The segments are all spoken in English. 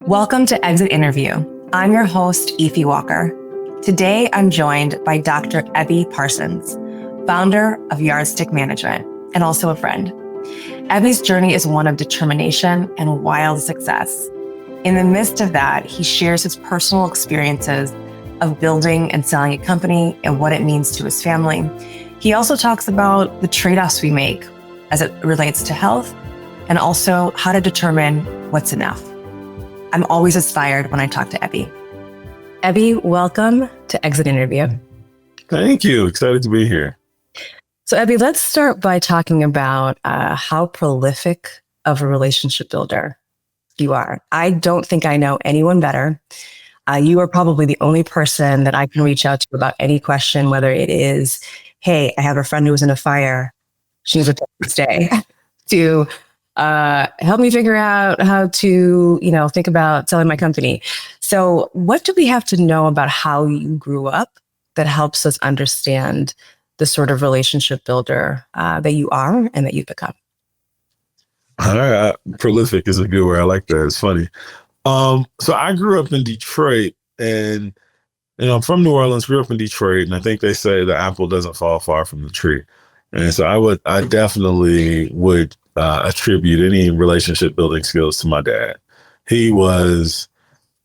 Welcome to Exit Interview. I'm your host, Efi Walker. Today, I'm joined by Dr. Ebbie Parsons, founder of Yardstick Management, and also a friend. Ebbie's journey is one of determination and wild success. In the midst of that, he shares his personal experiences of building and selling a company and what it means to his family. He also talks about the trade-offs we make as it relates to health and also how to determine what's enough. I'm always inspired when I talk to Ebbie. Ebbie, welcome to Exit Interview. Thank you. Excited to be here. So Ebbie, let's start by talking about how prolific of a relationship builder you are. I don't think I know anyone better. You are probably the only person that I can reach out to about any question, whether it is, hey, I have a friend who was in a fire. She needs a place to stay. To help me figure out how to, think about selling my company. So what do we have to know about how you grew up that helps us understand the sort of relationship builder that you are and that you've become? Prolific is a good word. I like that. It's funny. So I grew up in Detroit, and I'm from New Orleans, grew up in Detroit, and I think they say the apple doesn't fall far from the tree. And so I definitely would attribute any relationship building skills to my dad. He was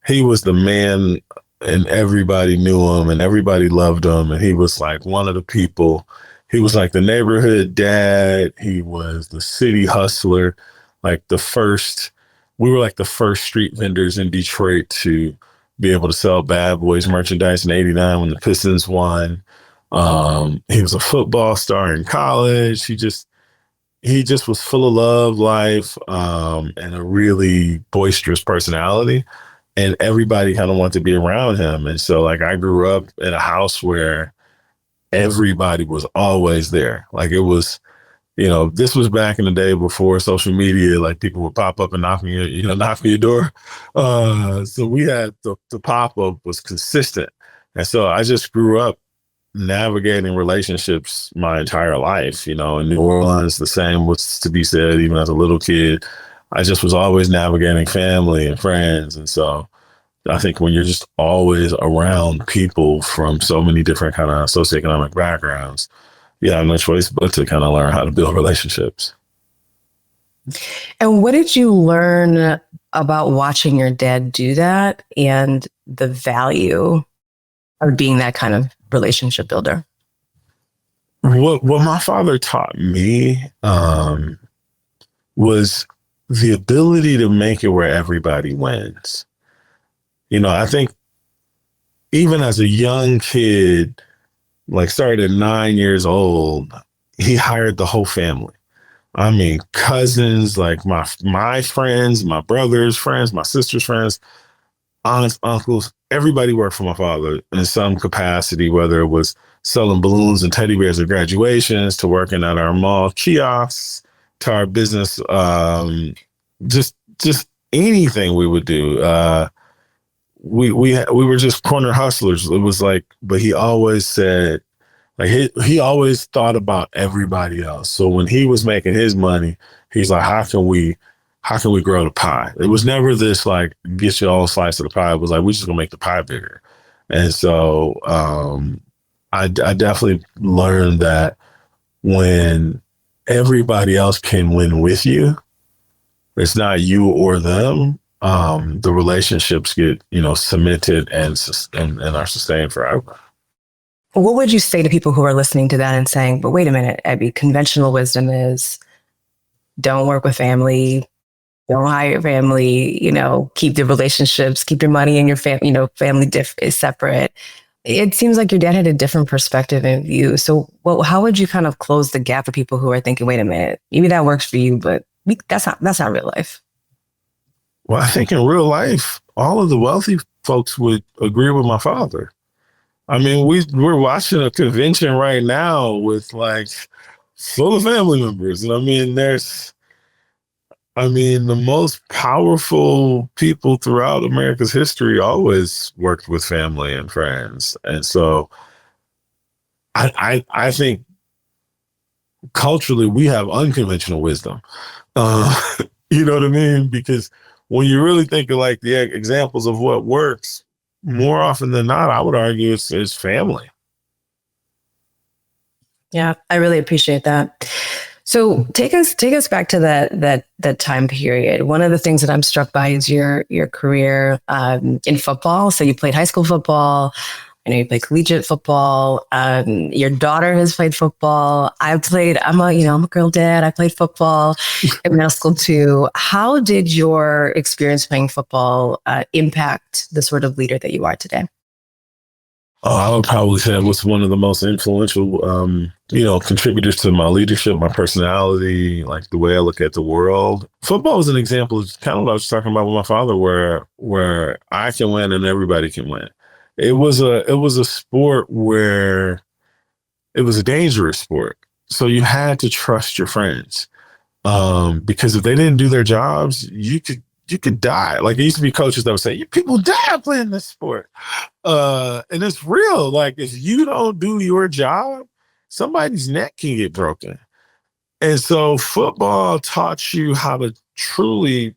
the man, and everybody knew him and everybody loved him. And he was like one of the people. He was like the neighborhood dad. He was the city hustler, we were like the first street vendors in Detroit to be able to sell Bad Boys merchandise in '89 when the Pistons won. He was a football star in college. He just was full of love, life, and a really boisterous personality. And everybody kind of wanted to be around him. And so I grew up in a house where everybody was always there. It was, this was back in the day before social media, people would pop up and knock on your door. So we had the pop-up was consistent. And so I just grew up navigating relationships my entire life. In New Orleans, the same was to be said. Even as a little kid, I just was always navigating family and friends. And so I think when you're just always around people from so many different kind of socioeconomic backgrounds, you have no choice but to kind of learn how to build relationships. And what did you learn about watching your dad do that and the value of being that kind of relationship builder? What my father taught me was the ability to make it where everybody wins. I think even as a young kid, started at 9 years old, he hired the whole family. I mean, cousins, my friends, my brother's friends, my sister's friends, aunts, uncles, everybody worked for my father in some capacity, whether it was selling balloons and teddy bears at graduations, to working at our mall kiosks, to our business, just anything we would do. We were just corner hustlers. It was but he always said, he always thought about everybody else. So when he was making his money, he's like, how can we grow the pie? It was never this get your own slice of the pie. It was we're just gonna make the pie bigger. And so I definitely learned that when everybody else can win with you, it's not you or them. The relationships get cemented and are sustained forever. What would you say to people who are listening to that and saying, but wait a minute, Ebbie, conventional wisdom is don't work with family, don't hire family, keep the relationships, keep your money in your family, family is separate. It seems like your dad had a different perspective and view. So how would you kind of close the gap for people who are thinking, wait a minute, maybe that works for you, but that's not real life? Well, I think in real life, all of the wealthy folks would agree with my father. I mean, we're watching a convention right now with full of family members. And the most powerful people throughout America's history always worked with family and friends. And so I think culturally we have unconventional wisdom. You know what I mean? Because when you really think of like the examples of what works, more often than not, I would argue it's family. Yeah, I really appreciate that. So take us back to that time period. One of the things that I'm struck by is your career in football. So you played high school football. I know you played collegiate football. Your daughter has played football. I'm a girl dad. I played football in middle school too. How did your experience playing football impact the sort of leader that you are today? I would probably say it was one of the most influential, contributors to my leadership, my personality, like the way I look at the world. Football is an example of kind of what I was talking about with my father, where I can win and everybody can win. It was a sport where it was a dangerous sport. So you had to trust your friends. Because if they didn't do their jobs, you could die. Like it used to be coaches that would say, people die playing this sport. And it's real. Like if you don't do your job, somebody's neck can get broken. And so football taught you how to truly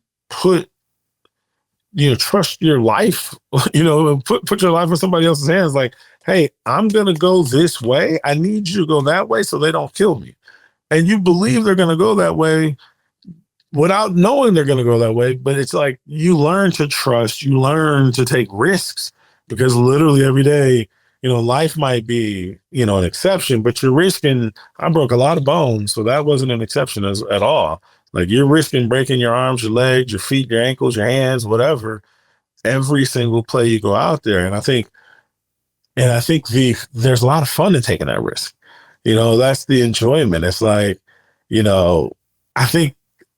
trust your life, put your life in somebody else's hands. Like, hey, I'm going to go this way. I need you to go that way so they don't kill me. And you believe they're going to go that way without knowing they're going to go that way. But it's like you learn to trust, you learn to take risks, because literally every day, life might be, an exception, but you're risking. I broke a lot of bones, so that wasn't an exception at all. Like you're risking breaking your arms, your legs, your feet, your ankles, your hands, whatever, every single play you go out there. And I think there's a lot of fun in taking that risk. That's the enjoyment. It's like, I think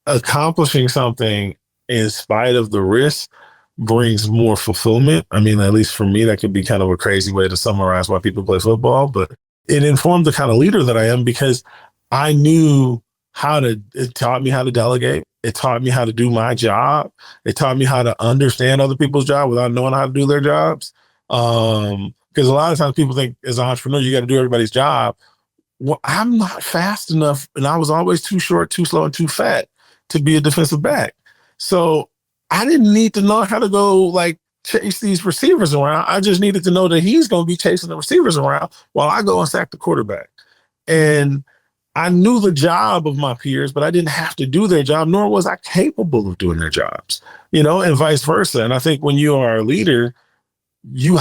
accomplishing something in spite of the risk brings more fulfillment. I mean, at least for me, that could be kind of a crazy way to summarize why people play football, but it informed the kind of leader that I am, because I knew it taught me how to delegate. It taught me how to do my job. It taught me how to understand other people's job without knowing how to do their jobs. Because a lot of times people think as an entrepreneur, you got to do everybody's job. Well, I'm not fast enough, and I was always too short, too slow, and too fat to be a defensive back. So I didn't need to know how to go like chase these receivers around. I just needed to know that he's going to be chasing the receivers around while I go and sack the quarterback. And I knew the job of my peers, but I didn't have to do their job, nor was I capable of doing their jobs, and vice versa. And I think when you are a leader, you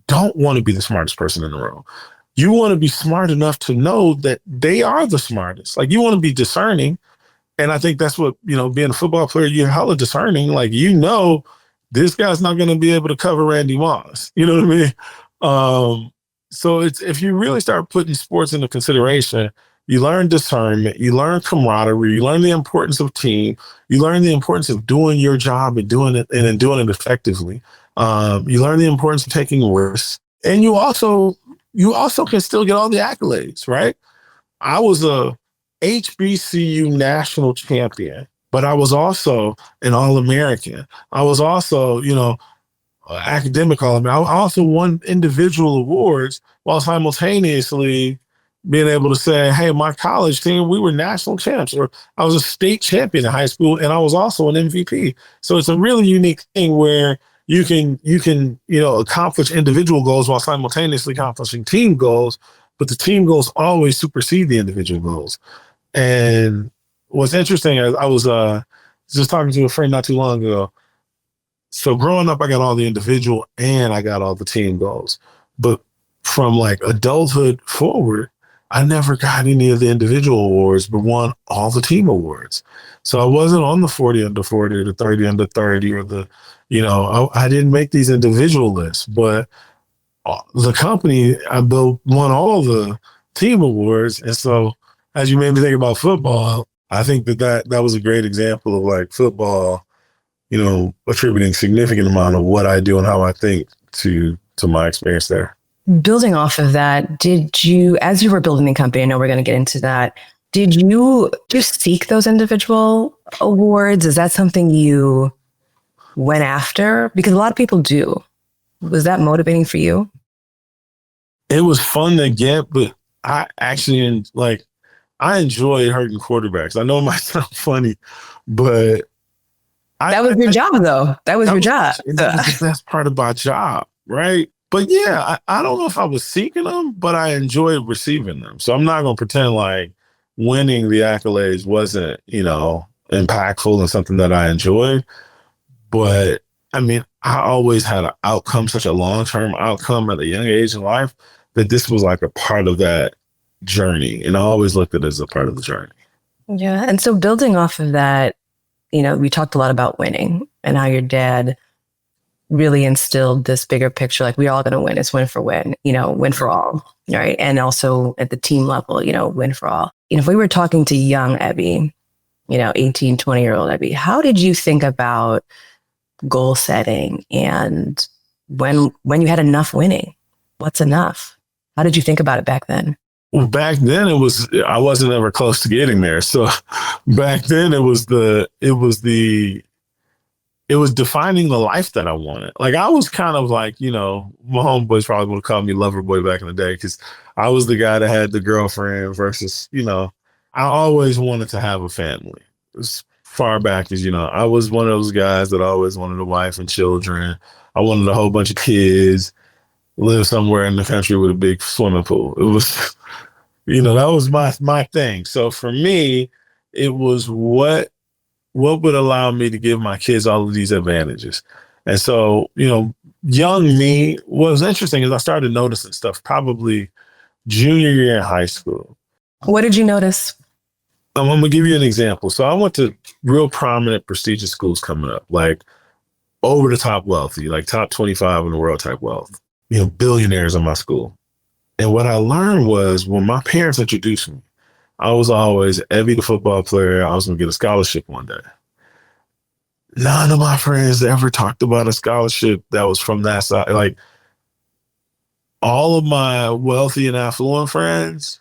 don't want to be the smartest person in the room. You want to be smart enough to know that they are the smartest. Like you want to be discerning. And I think that's what, being a football player, you're hella discerning. Like, this guy's not going to be able to cover Randy Moss. You know what I mean? So if you really start putting sports into consideration, you learn discernment, you learn camaraderie, you learn the importance of team, you learn the importance of doing your job and doing it effectively. You learn the importance of taking risks, and you also can still get all the accolades, right? I was a HBCU national champion, but I was also an All-American. I was also, academic All-American. I also won individual awards while simultaneously being able to say, hey, my college team, we were national champs, or I was a state champion in high school, and I was also an MVP. So it's a really unique thing where you can accomplish individual goals while simultaneously accomplishing team goals, but the team goals always supersede the individual goals. And what's interesting is I was just talking to a friend not too long ago. So growing up, I got all the individual and I got all the team goals. But from like adulthood forward, I never got any of the individual awards, but won all the team awards. So I wasn't on the 40 under 40 or the 30 under 30 or I didn't make these individual lists, but the company I built won all the team awards. And so as you made me think about football, I think that was a great example of like football, attributing significant amount of what I do and how I think to my experience there. Building off of that, did you, as you were building the company, I know we're going to get into that, did you just seek those individual awards? Is that something you went after? Because a lot of people do. Was that motivating for you? It was fun to get, but I actually I enjoy hurting quarterbacks. I know it might sound funny, but That was your job, though. That was your job. That was the best part of my job, right? But yeah, I don't know if I was seeking them, but I enjoyed receiving them. So I'm not going to pretend like winning the accolades wasn't, impactful and something that I enjoyed. But I mean, I always had an outcome, such a long-term outcome at a young age in life, that this was like a part of that journey. And I always looked at it as a part of the journey. Yeah. And so building off of that, we talked a lot about winning and how your dad really instilled this bigger picture, like we're all going to win. It's win for win, win for all, right? And also at the team level, win for all. If we were talking to young Ebbie, 18, 20-year-old Ebbie, how did you think about goal setting and when you had enough winning? What's enough? How did you think about it back then? Well, back then I wasn't ever close to getting there. So back then it was defining the life that I wanted. Like I was kind of like, my homeboys probably would have called me lover boy back in the day because I was the guy that had the girlfriend versus, I always wanted to have a family. As far back as, I was one of those guys that always wanted a wife and children. I wanted a whole bunch of kids, live somewhere in the country with a big swimming pool. It was, that was my thing. So for me, it was what would allow me to give my kids all of these advantages. And so, young me, what was interesting is I started noticing stuff probably junior year in high school. What did you notice? I'm going to give you an example. So I went to real prominent, prestigious schools coming up, like over the top wealthy, like top 25 in the world type wealth, billionaires in my school. And what I learned was when my parents introduced me, I was always Ebbie, the football player. I was going to get a scholarship one day. None of my friends ever talked about a scholarship that was from that side. Like all of my wealthy and affluent friends,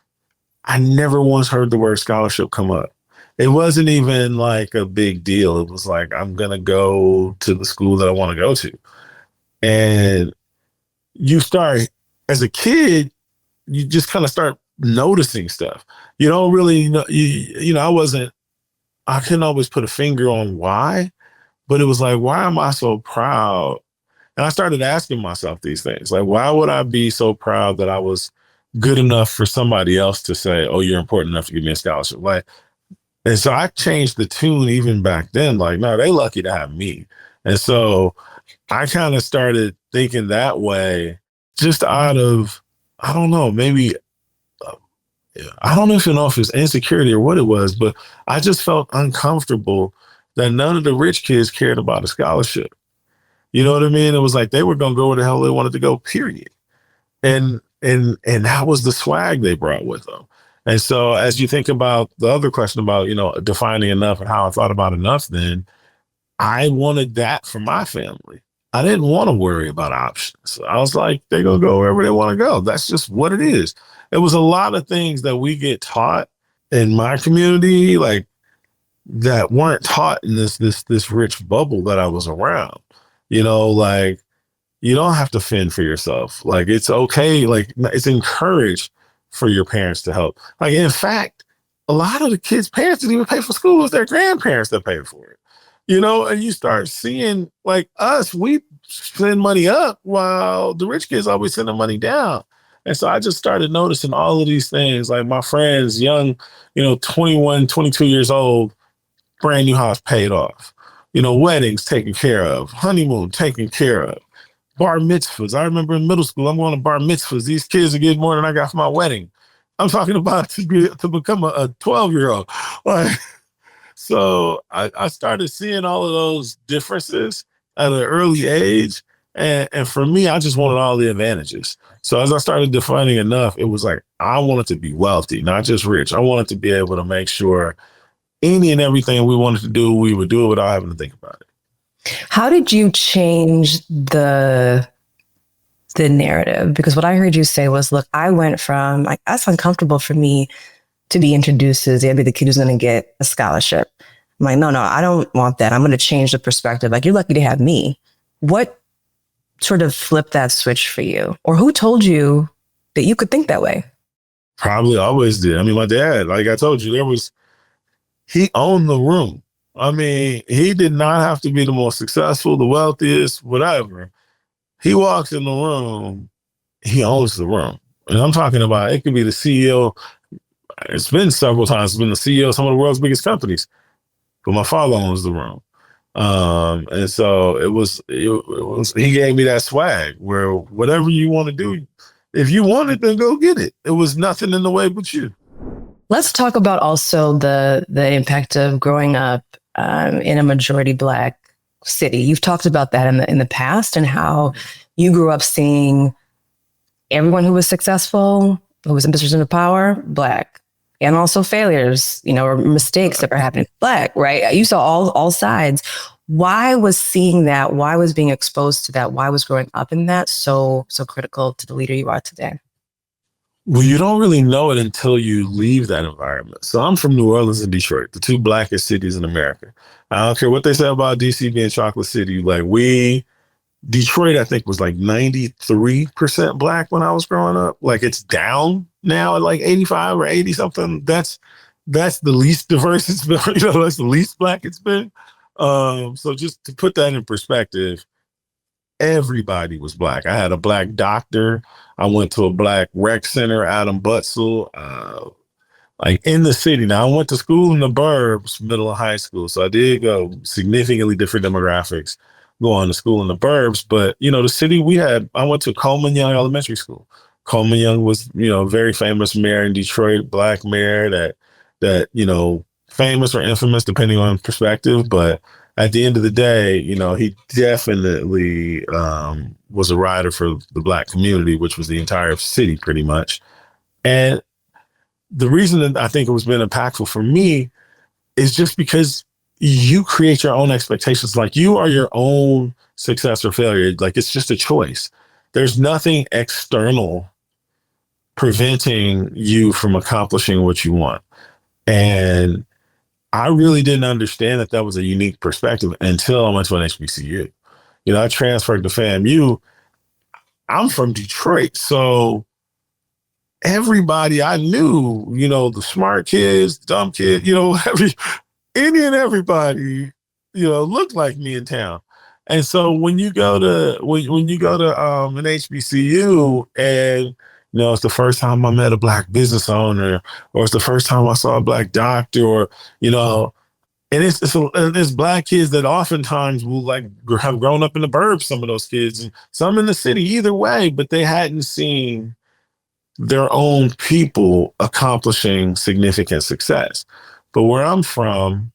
I never once heard the word scholarship come up. It wasn't even like a big deal. It was like, I'm going to go to the school that I want to go to. And you start, as a kid, you just kind of start noticing stuff. You don't really know, I couldn't always put a finger on why, but it was like, why am I so proud? And I started asking myself these things. Like, why would I be so proud that I was good enough for somebody else to say, oh, you're important enough to give me a scholarship? Like, and so I changed the tune even back then. Like, no, they lucky to have me. And so I kind of started thinking that way just out of, I don't know, maybe, I don't even know if it's insecurity or what it was, but I just felt uncomfortable that none of the rich kids cared about a scholarship. You know what I mean? It was like they were going to go where the hell they wanted to go, period. And that was the swag they brought with them. And so as you think about the other question about, defining enough and how I thought about enough, then I wanted that for my family. I didn't want to worry about options. I was like, they're going to go wherever they want to go. That's just what it is. It was a lot of things that we get taught in my community, like that weren't taught in this rich bubble that I was around. Like you don't have to fend for yourself. Like it's okay. Like it's encouraged for your parents to help. Like in fact, a lot of the kids' parents didn't even pay for school. It was their grandparents that paid for it. And you start seeing like us, we send money up while the rich kids always send the money down. And so I just started noticing all of these things, like my friends, young, 21, 22 years old, brand new house paid off, weddings taken care of, honeymoon taken care of, bar mitzvahs. I remember in middle school, I'm going to bar mitzvahs. These kids are getting more than I got for my wedding. I'm talking about to become a 12-year-old. Like, so I started seeing all of those differences at an early age. And for me, I just wanted all the advantages. So as I started defining enough, it was like, I wanted to be wealthy, not just rich. I wanted to be able to make sure any and everything we wanted to do, we would do it without having to think about it. How did you change the narrative? Because what I heard you say was, look, I went from like, that's uncomfortable for me to be introduced as the kid who's going to get a scholarship. I'm like, no, I don't want that. I'm going to change the perspective. Like, you're lucky to have me. What sort of flipped that switch for you? Or who told you that you could think that way? Probably always did. I mean, my dad, like I told you, he owned the room. I mean, he did not have to be the most successful, the wealthiest, whatever. He walks in the room, he owns the room. And I'm talking about it could be the CEO. It's been several times, it's been the CEO of some of the world's biggest companies, but my father owns the room. And so it was, he gave me that swag where whatever you want to do, if you want it, then go get it. It was nothing in the way but you. Let's talk about also the impact of growing up in a majority Black city. You've talked about that in the past and how you grew up seeing everyone who was successful, who was in positions of power, Black, and also failures, or mistakes that were happening, Black, right? You saw all sides. Why was seeing that? Why was being exposed to that? Why was growing up in that so critical to the leader you are today? Well, you don't really know it until you leave that environment. So I'm from New Orleans and Detroit, the two blackest cities in America. I don't care what they say about DC being chocolate city. Detroit, I think, was like 93% Black when I was growing up. Like, it's down now at like 85 or 80 something. That's the least diverse it's been. That's the least Black it's been. So just to put that in perspective, everybody was Black. I had a Black doctor. I went to a Black rec center, Adam Butzel, like in the city. Now, I went to school in the burbs, middle of high school. So I did go significantly different demographics going to school in the burbs. But, the city I went to Coleman Young Elementary School. Coleman Young was, very famous mayor in Detroit, Black mayor that, famous or infamous, depending on perspective. But at the end of the day, he definitely was a rider for the Black community, which was the entire city pretty much. And the reason that I think it was been impactful for me is just because you create your own expectations. Like, you are your own success or failure. Like, it's just a choice. There's nothing external preventing you from accomplishing what you want. And I really didn't understand that was a unique perspective until I went to an HBCU. I transferred to FAMU. I'm from Detroit, so everybody I knew, the smart kids, dumb kids, any and everybody, looked like me in town. And so when you go to an HBCU and it's the first time I met a Black business owner, or it's the first time I saw a Black doctor, or and it's Black kids that oftentimes will like have grown up in the burbs. Some of those kids, and some in the city, either way, but they hadn't seen their own people accomplishing significant success. But where I'm from,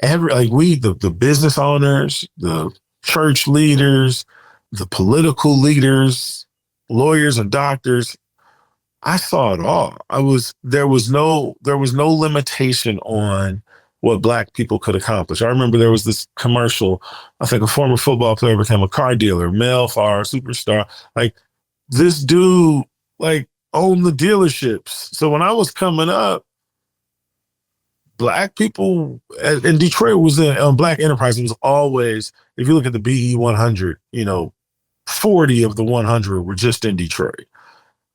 the business owners, the church leaders, the political leaders, lawyers and doctors, I saw it all. There was no limitation on what Black people could accomplish. I remember there was this commercial, I think a former football player became a car dealer, male far superstar. Like, this dude, like, owned the dealerships. So when I was coming up, Black people in Detroit was in Black enterprise. It was always, if you look at the BE 100, 40 of the 100 were just in Detroit.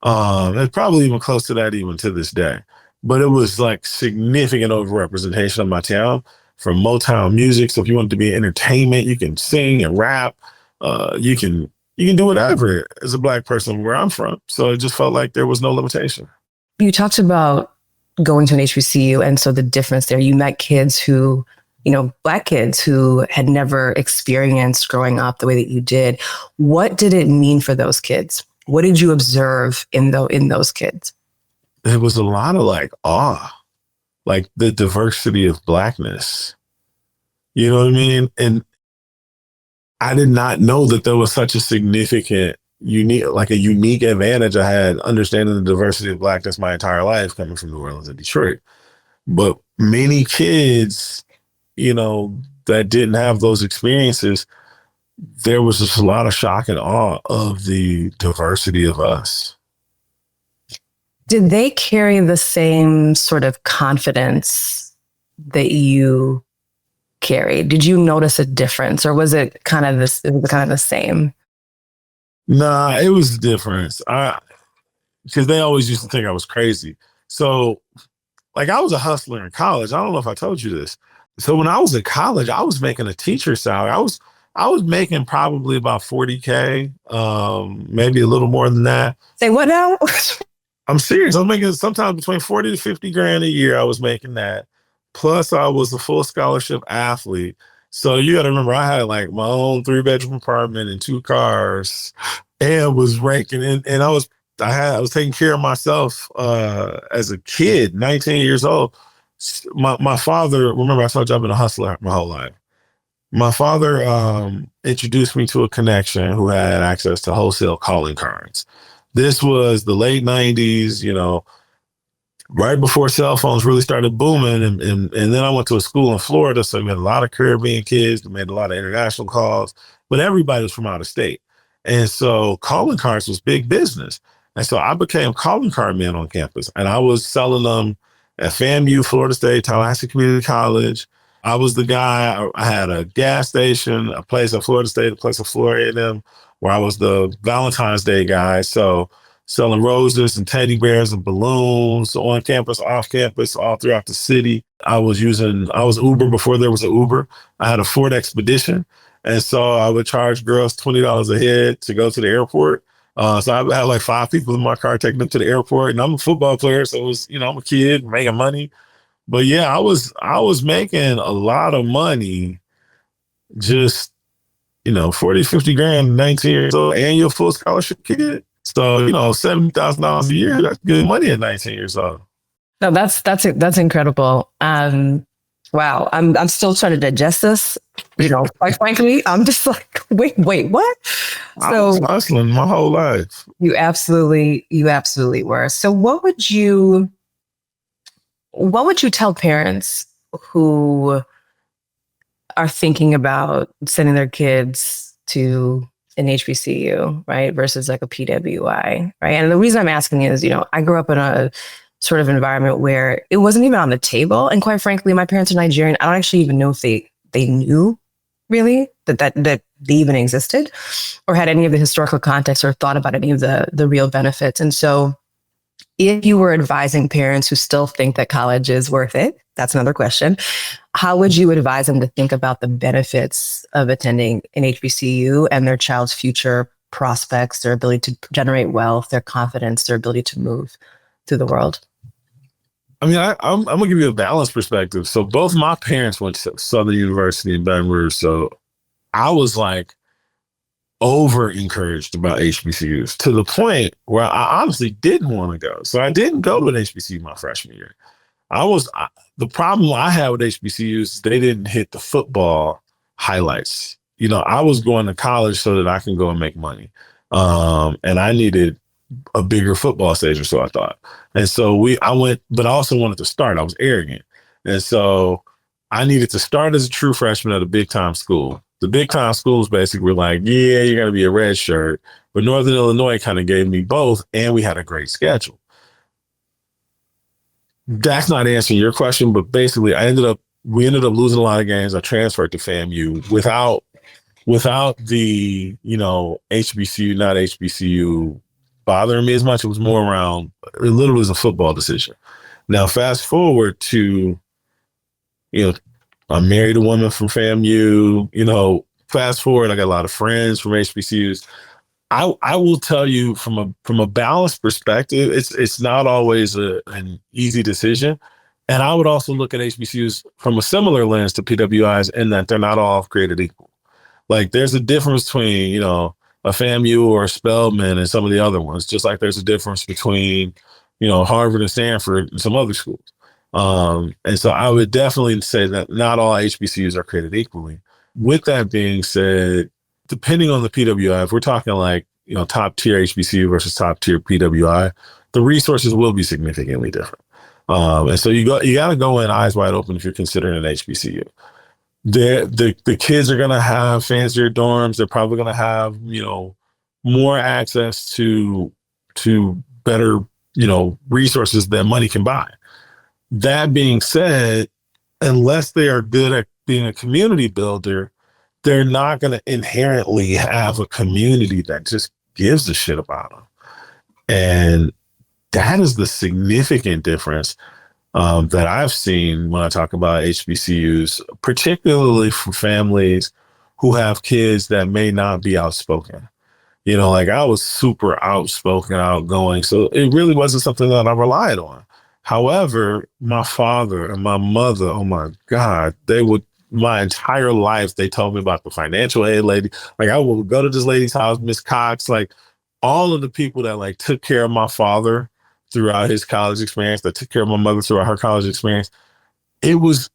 It's probably even close to that even to this day. But it was like significant overrepresentation of my town from Motown music. So if you wanted to be in entertainment, you can sing and rap. You can do whatever as a Black person where I'm from. So it just felt like there was no limitation. You talked about going to an HBCU, and so the difference there, you met kids who, Black kids who had never experienced growing up the way that you did. What did it mean for those kids? What did you observe in those kids? There was a lot of like awe, like the diversity of Blackness. You know what I mean? And I did not know that there was such a significant, unique advantage. I had understanding the diversity of Blackness my entire life coming from New Orleans and Detroit. But many kids, that didn't have those experiences, there was just a lot of shock and awe of the diversity of us. Did they carry the same sort of confidence that you carried? Did you notice a difference, or was it kind of the same? Nah, it was a difference. Because they always used to think I was crazy. So, like, I was a hustler in college. I don't know if I told you this. So when I was in college, I was making a teacher salary. I was making probably about 40K, maybe a little more than that. Say what now? I'm serious. I was making sometimes between 40 to 50 grand a year. I was making that. Plus, I was a full scholarship athlete. So you got to remember, I had like my own 3-bedroom apartment and 2 cars, and was ranking. And I was taking care of myself as a kid, 19 years old. My father, remember, I told you I've been a hustler my whole life. My father introduced me to a connection who had access to wholesale calling cards. This was the late 90s, right before cell phones really started booming. And then I went to a school in Florida, so we had a lot of Caribbean kids, we made a lot of international calls, but everybody was from out of state. And so calling cards was big business. And so I became calling card man on campus, and I was selling them at FAMU, Florida State, Tallahassee Community College. I was the guy. I had a gas station, a place at Florida State, a place at Florida A&M, where I was the Valentine's Day guy. So selling roses and teddy bears and balloons on campus, off campus, all throughout the city. I was Uber before there was an Uber. I had a Ford Expedition. And so I would charge girls $20 a head to go to the airport. So I had like 5 people in my car taking them to the airport. And I'm a football player, so it was, I'm a kid making money. But yeah, I was making a lot of money, just 40, 50 grand, 19 years old, and you're a full scholarship kid. So, $70,000 a year, that's good money at 19 years old. No, that's incredible. Wow. I'm still trying to digest this. Quite frankly, I'm just like, wait, what? I was hustling my whole life. You absolutely were. So what would you tell parents who are thinking about sending their kids to an HBCU, right, versus like a PWI, right? And the reason I'm asking is, I grew up in a sort of environment where it wasn't even on the table. And quite frankly, my parents are Nigerian. I don't actually even know if they knew really that they even existed or had any of the historical context or thought about any of the real benefits. And so if you were advising parents who still think that college is worth it, that's another question. How would you advise them to think about the benefits of attending an HBCU and their child's future prospects, their ability to generate wealth, their confidence, their ability to move through the world? I mean, I'm going to give you a balanced perspective. So both my parents went to Southern University in Baton Rouge. So I was like over encouraged about HBCUs to the point where I honestly didn't want to go. So I didn't go to an HBCU my freshman year. The problem I had with HBCUs is they didn't hit the football highlights. I was going to college so that I can go and make money. And I needed a bigger football stage, or so I thought. And so I went, but I also wanted to start. I was arrogant. And so I needed to start as a true freshman at a big time school. The big time schools basically were like, yeah, you're going to be a red shirt. But Northern Illinois kind of gave me both, and we had a great schedule. That's not answering your question, but basically we ended up losing a lot of games. I transferred to FAMU without the, HBCU, not HBCU bothering me as much. It was more around, it literally was a football decision. Now, fast forward to, I married a woman from FAMU, fast forward, I got a lot of friends from HBCUs. I will tell you from a balanced perspective, it's not always an easy decision. And I would also look at HBCUs from a similar lens to PWIs in that they're not all created equal. Like there's a difference between, a FAMU or a Spelman and some of the other ones, just like there's a difference between, Harvard and Stanford and some other schools. And so I would definitely say that not all HBCUs are created equally. With that being said, depending on the PWI, if we're talking like, top tier HBCU versus top tier PWI, the resources will be significantly different. And so you got to go in eyes wide open if you're considering an HBCU. The kids are going to have fancier dorms. They're probably going to have, more access to better, resources that money can buy. That being said, unless they are good at being a community builder, they're not going to inherently have a community that just gives a shit about them. And that is the significant difference. that I've seen when I talk about HBCUs, particularly for families who have kids that may not be outspoken. Like I was super outspoken, outgoing. So it really wasn't something that I relied on. However, my father and my mother, oh my God, my entire life, they told me about the financial aid lady. Like I would go to this lady's house, Miss Cox, like all of the people that like took care of my father throughout his college experience, that took care of my mother throughout her college experience. It was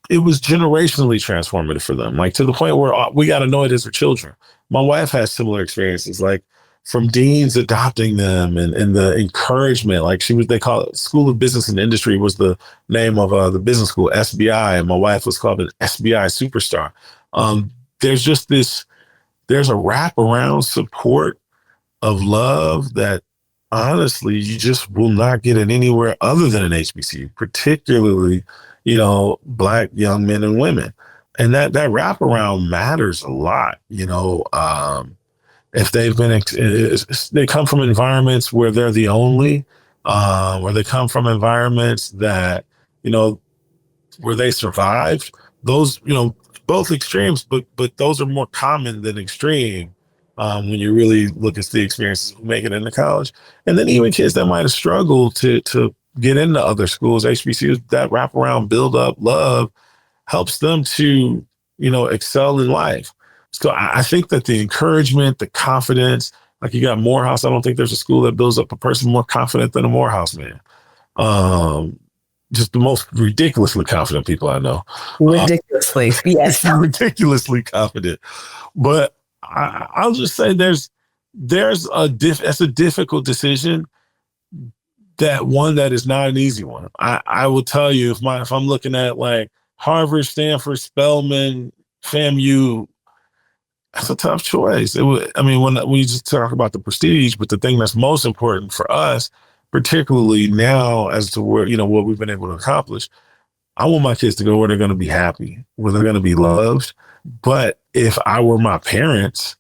it was generationally transformative for them, like to the point where we got annoyed as their children. My wife has similar experiences, like from deans adopting them and the encouragement. Like they call it School of Business and Industry was the name of the business school, SBI, and my wife was called an SBI superstar. There's just there's a wraparound support of love that honestly you just will not get it anywhere other than an HBCU, particularly, Black young men and women. And that wraparound matters a lot, if they come from environments where they're the only, or they come from environments that, where they survived, those, both extremes, but those are more common than extreme. When you really look at the experiences of making it into college, and then even kids that might have struggled to get into other schools, HBCUs, that wraparound build up love helps them to, excel in life. So I think that the encouragement, the confidence, like you got Morehouse. I don't think there's a school that builds up a person more confident than a Morehouse man. Just the most ridiculously confident people I know. Ridiculously, yes. Ridiculously confident. But I'll just say that's a difficult decision. That one that is not an easy one. I will tell you if I'm looking at like Harvard, Stanford, Spelman, FAMU, that's a tough choice. When you just talk about the prestige, but the thing that's most important for us, particularly now as to where, what we've been able to accomplish, I want my kids to go where they're going to be happy, where they're going to be loved. But if I were my parents,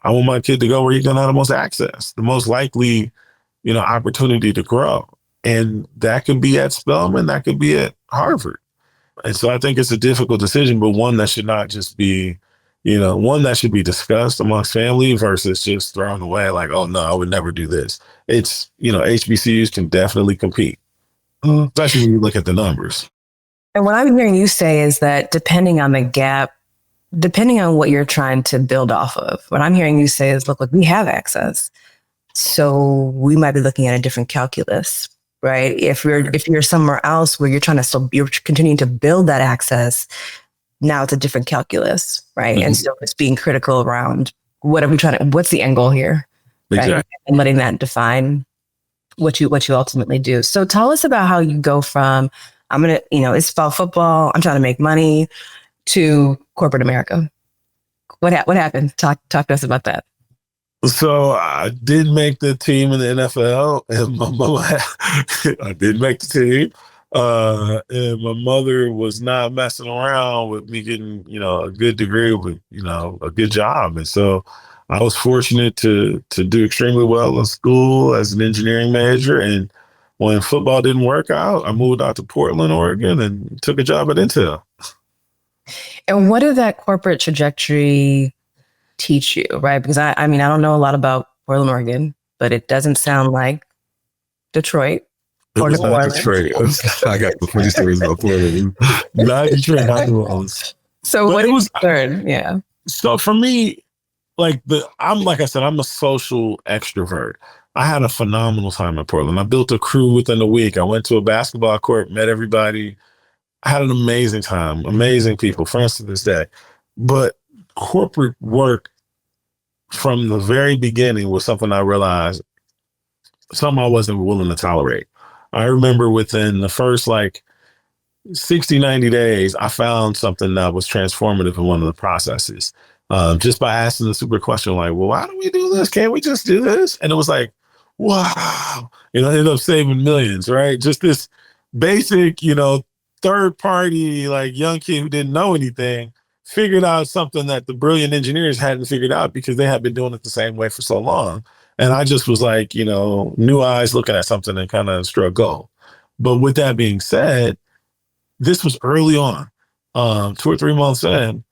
I want my kid to go where he's going to have the most access, the most likely, opportunity to grow. And that could be at Spelman, that could be at Harvard. And so I think it's a difficult decision, but one that should not just be, one that should be discussed amongst family versus just thrown away like, oh no, I would never do this. It's, HBCUs can definitely compete, especially when you look at the numbers. And what I'm hearing you say is that depending on the gap, depending on what you're trying to build off of, what I'm hearing you say is, look, we have access. So we might be looking at a different calculus, right? If you're somewhere else where you're continuing to build that access, now it's a different calculus, right? Mm-hmm. And so it's being critical around what's the end goal here? Exactly. Right? And letting that define what you ultimately do. So tell us about how you go from, it's about football, I'm trying to make money, to corporate America. What happened? Talk to us about that. So I did make the team in the NFL, and my mama I did make the team. And my mother was not messing around with me getting, a good degree with, a good job. And so I was fortunate to do extremely well in school as an engineering major. And when football didn't work out, I moved out to Portland, Oregon, and took a job at Intel. And what did that corporate trajectory teach you, right? Because I don't know a lot about Portland, Oregon, but it doesn't sound like Detroit. It was not Detroit. I got the funny stories about Portland. Not Detroit, not New Orleans. So what did you learn? Yeah. So for me, I'm a social extrovert. I had a phenomenal time in Portland. I built a crew within a week. I went to a basketball court, met everybody. I had an amazing time, amazing people, friends to this day. But corporate work from the very beginning was something I realized, something I wasn't willing to tolerate. I remember within the first 60, 90 days, I found something that was transformative in one of the processes. Just by asking the super question, like, well, why do we do this? Can't we just do this? And it was like, wow, I ended up saving millions, right? Just this basic, third party, young kid who didn't know anything, figured out something that the brilliant engineers hadn't figured out because they had been doing it the same way for so long. And I just was new eyes looking at something and kind of struck gold. But with that being said, this was early on, 2 or 3 months in,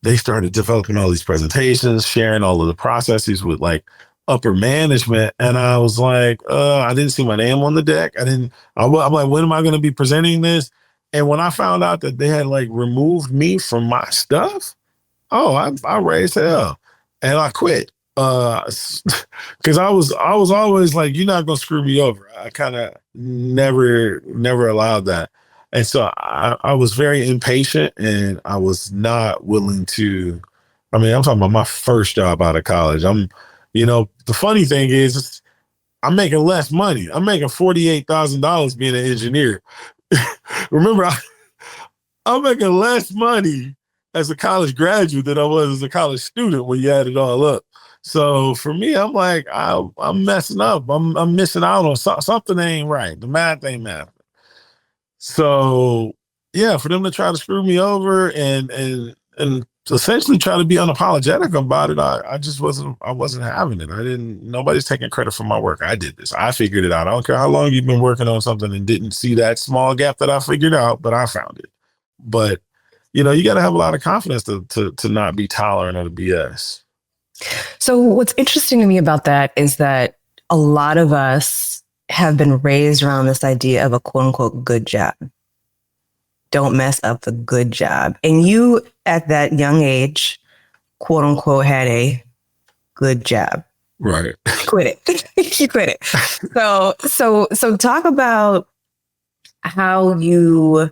they started developing all these presentations, sharing all of the processes with like upper management. And I was like, I didn't see my name on the deck. I'm like, when am I going to be presenting this? And when I found out that they had like removed me from my stuff, oh, I raised hell and I quit. Cause I was always like, you're not going to screw me over. I kind of never allowed that. And so I was very impatient and I was not willing to, I mean, I'm talking about my first job out of college. The funny thing is I'm making less money. I'm making $48,000 being an engineer. Remember, I'm making less money as a college graduate than I was as a college student when you add it all up. So for me, I'm like, I'm messing up. I'm missing out on something ain't right. The math ain't math. So yeah, for them to try to screw me over and essentially try to be unapologetic about it, I just wasn't having it. Nobody's taking credit for my work. I did this. I figured it out. I don't care how long you've been working on something and didn't see that small gap that I figured out, but I found it. But you got to have a lot of confidence to not be tolerant of the BS. So what's interesting to me about that is that a lot of us have been raised around this idea of a quote unquote good job. Don't mess up the good job. And you at that young age, quote unquote, had a good job. Right. Quit it. You quit it. So talk about how you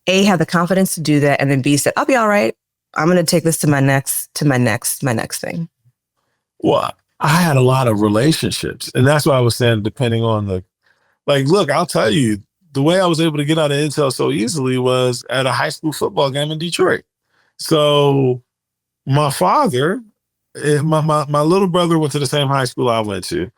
had the confidence to do that, and then B said, I'll be all right. I'm going to take this to my next thing. Well, I had a lot of relationships, and that's why I was saying, depending on look, I'll tell you, the way I was able to get out of Intel so easily was at a high school football game in Detroit. So my father, my little brother went to the same high school I went to.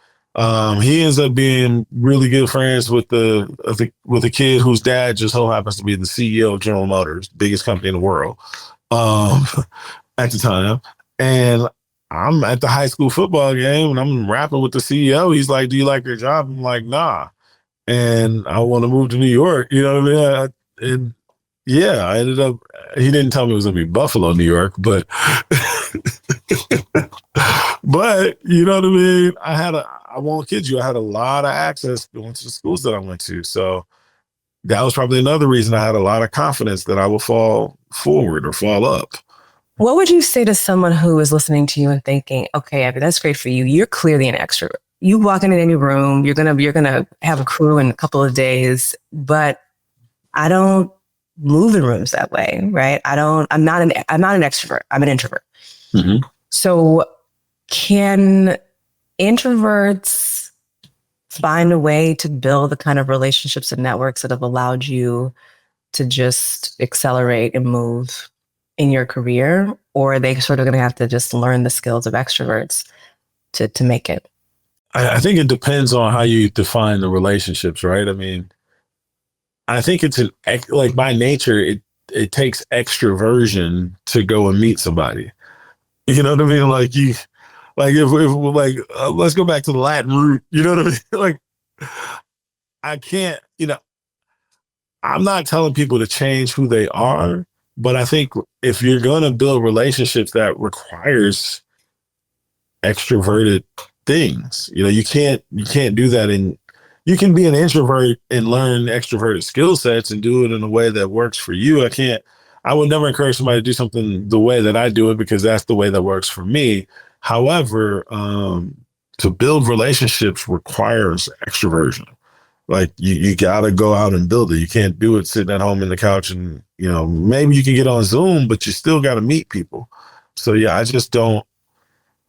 He ends up being really good friends with the kid whose dad just so happens to be the CEO of General Motors, biggest company in the world, at the time. And I'm at the high school football game and I'm rapping with the CEO. He's like, "Do you like your job?" I'm like, "Nah." And I want to move to New York. You know what I mean? I ended up, he didn't tell me it was going to be Buffalo, New York, but, but you know what I mean? I won't kid you, I had a lot of access going to the schools that I went to. So that was probably another reason I had a lot of confidence that I would fall forward or fall up. What would you say to someone who is listening to you and thinking, okay, Abby, that's great for you. You're clearly an extrovert. You walk in any room, you're gonna have a crew in a couple of days, but I don't move in rooms that way, right? I'm not an extrovert. I'm an introvert. Mm-hmm. So can introverts find a way to build the kind of relationships and networks that have allowed you to just accelerate and move in your career? Or are they sort of going to have to just learn the skills of extroverts to make it? I think it depends on how you define the relationships, right? I mean, I think it's by nature, it takes extroversion to go and meet somebody. You know what I mean? Let's go back to the Latin root. You know what I mean? Like, I can't, I'm not telling people to change who they are, but I think if you're going to build relationships that requires extroverted things, you can't do that. And you can be an introvert and learn extroverted skill sets and do it in a way that works for you. I would never encourage somebody to do something the way that I do it because that's the way that works for me. However, to build relationships requires extroversion. Like you got to go out and build it. You can't do it sitting at home in the couch and, maybe you can get on Zoom, but you still got to meet people. So yeah,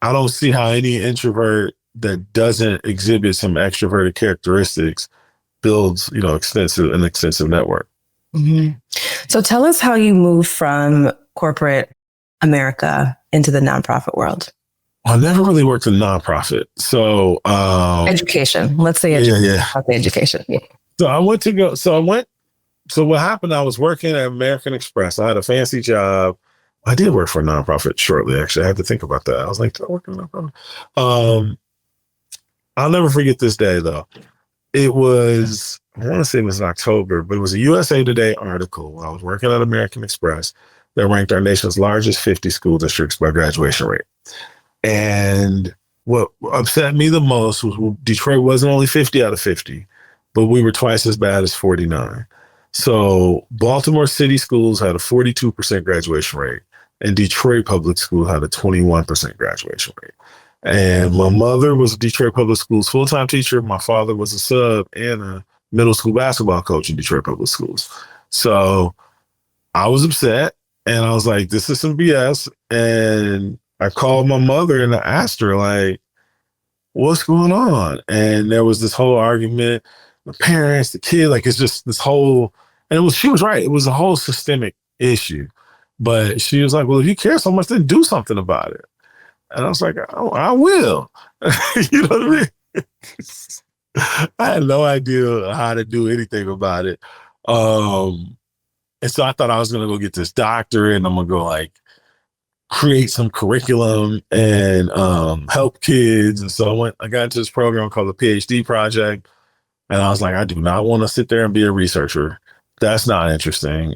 I don't see how any introvert that doesn't exhibit some extroverted characteristics builds, an extensive network. Mm-hmm. So tell us how you moved from corporate America into the nonprofit world. I never really worked in nonprofit. So education. Let's say education. Yeah. I'll say education. Yeah. So what happened, I was working at American Express. I had a fancy job. I did work for a nonprofit shortly, actually. I had to think about that. I was like, did I work in a nonprofit? I'll never forget this day, though. It was I want to say it was in October, but it was a USA Today article while I was working at American Express that ranked our nation's largest 50 school districts by graduation rate. And what upset me the most was Detroit wasn't only 50 out of 50, but we were twice as bad as 49. So Baltimore City schools had a 42% graduation rate, and Detroit public school had a 21% graduation rate. And my mother was a Detroit public schools full-time teacher. My father was a sub and a middle school basketball coach in Detroit public schools. So I was upset, and I was like, this is some BS. And I called my mother and I asked her, like, what's going on? And there was this whole argument, the parents, the kid, like, it's just this whole, and she was right. It was a whole systemic issue. But she was like, well, if you care so much, then do something about it. And I was like, oh, I will. You know what I mean? I had no idea how to do anything about it. And so I thought I was going to go get this doctorate and I'm going to go like create some curriculum and help kids. And so I got into this program called the PhD Project. And I was like, I do not want to sit there and be a researcher. That's not interesting.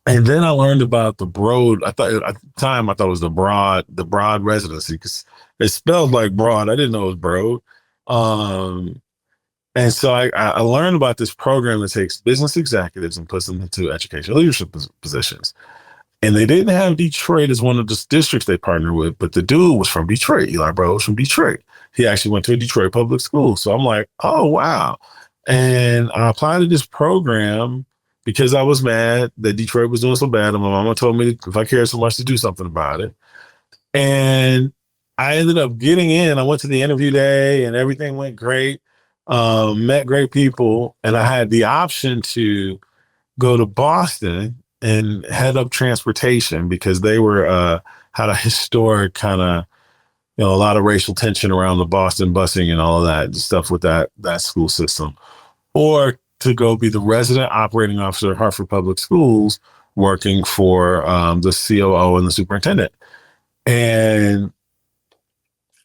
And then I learned about the Broad. I thought at the time I thought it was the Broad residency because it's spelled like broad. I didn't know it was Broad. And so I learned about this program that takes business executives and puts them into educational leadership positions. And they didn't have Detroit as one of the districts they partnered with, but the dude was from Detroit. Eli Bro was from Detroit. He actually went to a Detroit public school. So I'm like, oh, wow. And I applied to this program because I was mad that Detroit was doing so bad. And my mama told me if I cared so much to do something about it. And I ended up getting in. I went to the interview day and everything went great. Met great people. And I had the option to go to Boston and head up transportation because they were had a historic kind of, a lot of racial tension around the Boston busing and all of that stuff with that school system. Or to go be the resident operating officer at Hartford Public Schools, working for the COO and the superintendent. And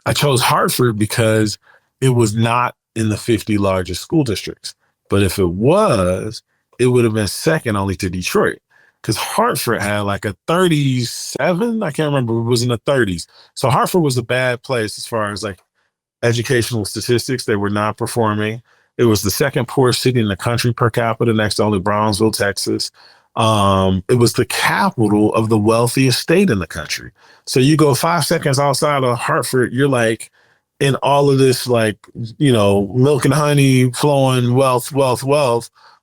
I chose Hartford because it was not in the 50 largest school districts. But if it was, it would have been second only to Detroit. Because Hartford had like a 37, I can't remember, it was in the 30s. So Hartford was a bad place as far as like educational statistics. They were not performing. It was the second poorest city in the country per capita, next to only Brownsville, Texas. It was the capital of the wealthiest state in the country. So you go 5 seconds outside of Hartford, you're like in all of this, like, milk and honey flowing wealth.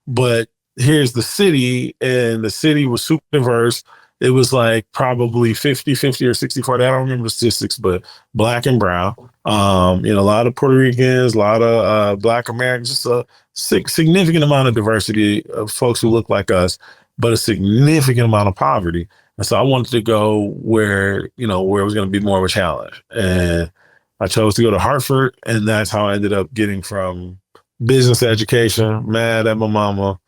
But here's the city, and the city was super diverse. It was like probably 50-50 or 60-40. I don't remember the statistics, but black and brown. A lot of Puerto Ricans, a lot of Black Americans, just a significant amount of diversity of folks who look like us, but a significant amount of poverty. And so I wanted to go where it was going to be more of a challenge. And I chose to go to Hartford, and that's how I ended up getting from business education, mad at my mama,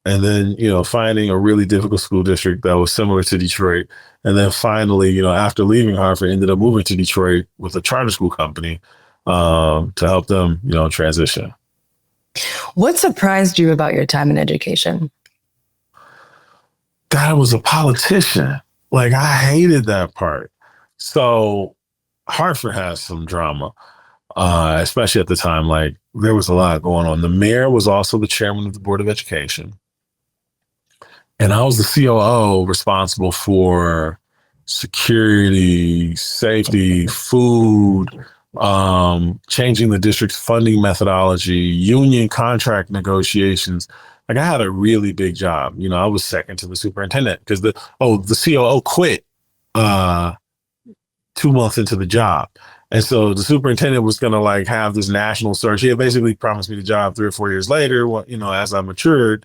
and then, finding a really difficult school district that was similar to Detroit. And then finally, after leaving Hartford, ended up moving to Detroit with a charter school company to help them, transition. What surprised you about your time in education? God, I was a politician. Like, I hated that part. So Hartford has some drama, especially at the time. Like, there was a lot going on. The mayor was also the chairman of the Board of Education. And I was the COO responsible for security, safety, food, changing the district's funding methodology, union contract negotiations. Like, I had a really big job. I was second to the superintendent because the COO quit 2 months into the job. And so the superintendent was going to like have this national search. He had basically promised me the job 3 or 4 years later, as I matured.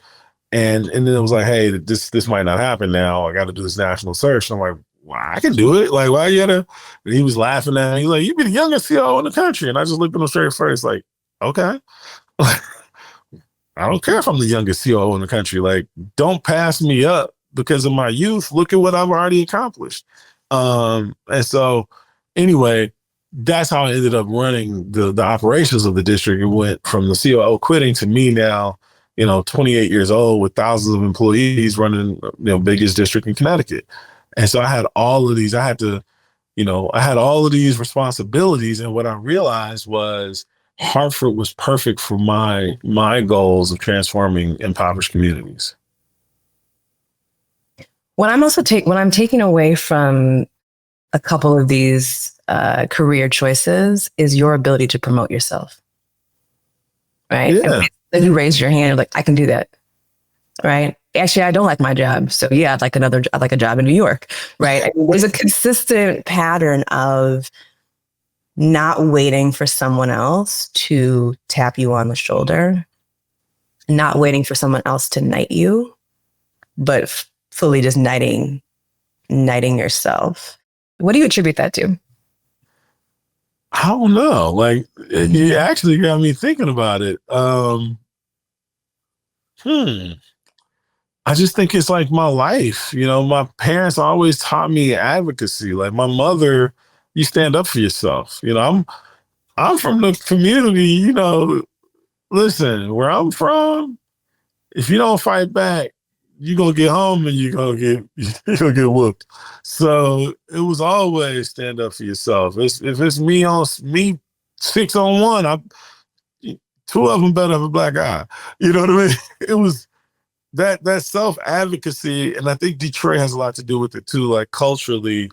And then it was like, hey, this might not happen now. I got to do this national search. And I'm like, well, I can do it. Like, why you gotta? And he was laughing at me. He's like, you be the youngest CEO in the country. And I just looked at him straight first, like, okay. I don't care if I'm the youngest COO in the country. Like, don't pass me up because of my youth. Look at what I've already accomplished. And so anyway, that's how I ended up running the operations of the district. It went from the COO quitting to me now, 28 years old with thousands of employees running, biggest district in Connecticut. And so I had all of these, I had all of these responsibilities. And what I realized was Hartford was perfect for my goals of transforming impoverished communities. What I'm taking away from a couple of these career choices is your ability to promote yourself, right? Yeah. And you raised your hand, like, I can do that, right? Actually, I don't like my job. So yeah, I'd like a job in New York, right? There's a consistent pattern of not waiting for someone else to tap you on the shoulder, not waiting for someone else to knight you, but fully just knighting yourself. What do you attribute that to? I don't know. Like, you actually got me thinking about it. I just think it's like my life. My parents always taught me advocacy. Like my mother, you stand up for yourself. I'm from the community, listen, where I'm from, if you don't fight back, you're gonna get home and you're gonna get whooped. So it was always stand up for yourself. If it's me 6-on-1, two of them better have a black eye. You know what I mean? It was that self-advocacy, and I think Detroit has a lot to do with it too. Like culturally,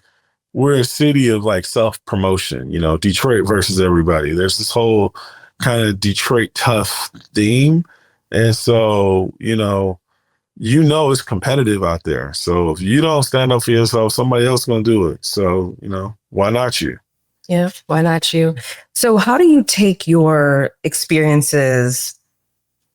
we're a city of like self-promotion, Detroit versus everybody. There's this whole kind of Detroit tough theme. And so, it's competitive out there. So if you don't stand up for yourself, somebody else is going to do it. So, why not you? Yeah, why not you? So how do you take your experiences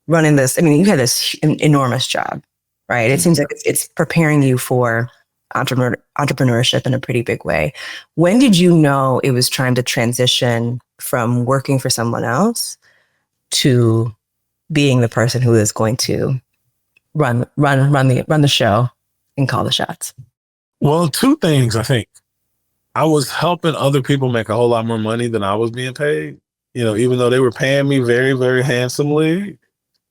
running this? I mean, you had this enormous job, right? It seems like it's preparing you for entrepreneurship in a pretty big way. When did you know it was time to transition from working for someone else to being the person who is going to run the show and call the shots? Well, two things, I think. I was helping other people make a whole lot more money than I was being paid. Even though they were paying me very, very handsomely,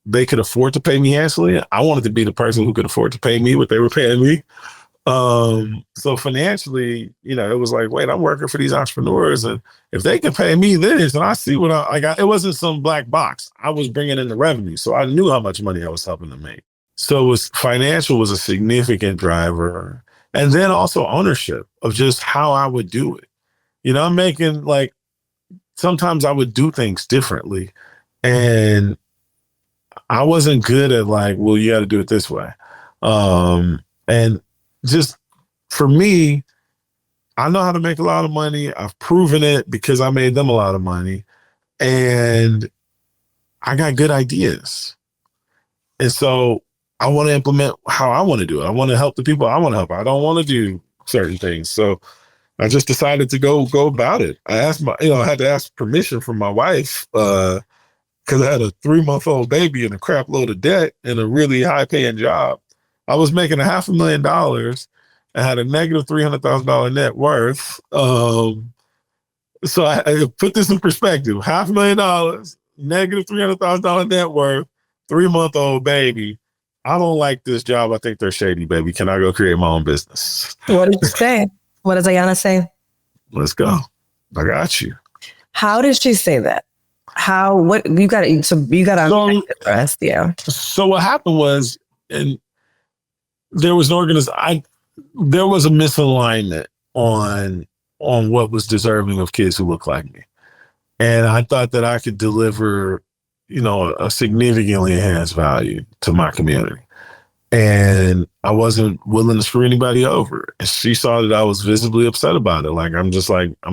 they could afford to pay me handsomely. I wanted to be the person who could afford to pay me what they were paying me. So financially, it was like, wait, I'm working for these entrepreneurs, and if they can pay me this, and I see what I got, it wasn't some black box. I was bringing in the revenue, so I knew how much money I was helping them make. So financial was a significant driver, and then also ownership of just how I would do it. I'm making like sometimes I would do things differently, and I wasn't good at like, well, you got to do it this way, and just for me, I know how to make a lot of money. I've proven it because I made them a lot of money, and I got good ideas. And so I want to implement how I want to do it. I want to help the people I want to help. I don't want to do certain things. So I just decided to go about it. I asked I had to ask permission from my wife, because I had a 3-month-old baby and a crap load of debt and a really high paying job. I was making $500,000 and had a negative $300,000 net worth. So I put this in perspective: $500,000, negative $300,000 net worth, 3-month-old baby. I don't like this job. I think they're shady, baby. Can I go create my own business? What did you say? What does Ayana say? Let's go. I got you. How did she say that? What you got to unpack it for us. Yeah. So what happened was, and there was there was a misalignment on what was deserving of kids who look like me. And I thought that I could deliver, a significantly enhanced value to my community. And I wasn't willing to screw anybody over. And she saw that I was visibly upset about it. Like, I'm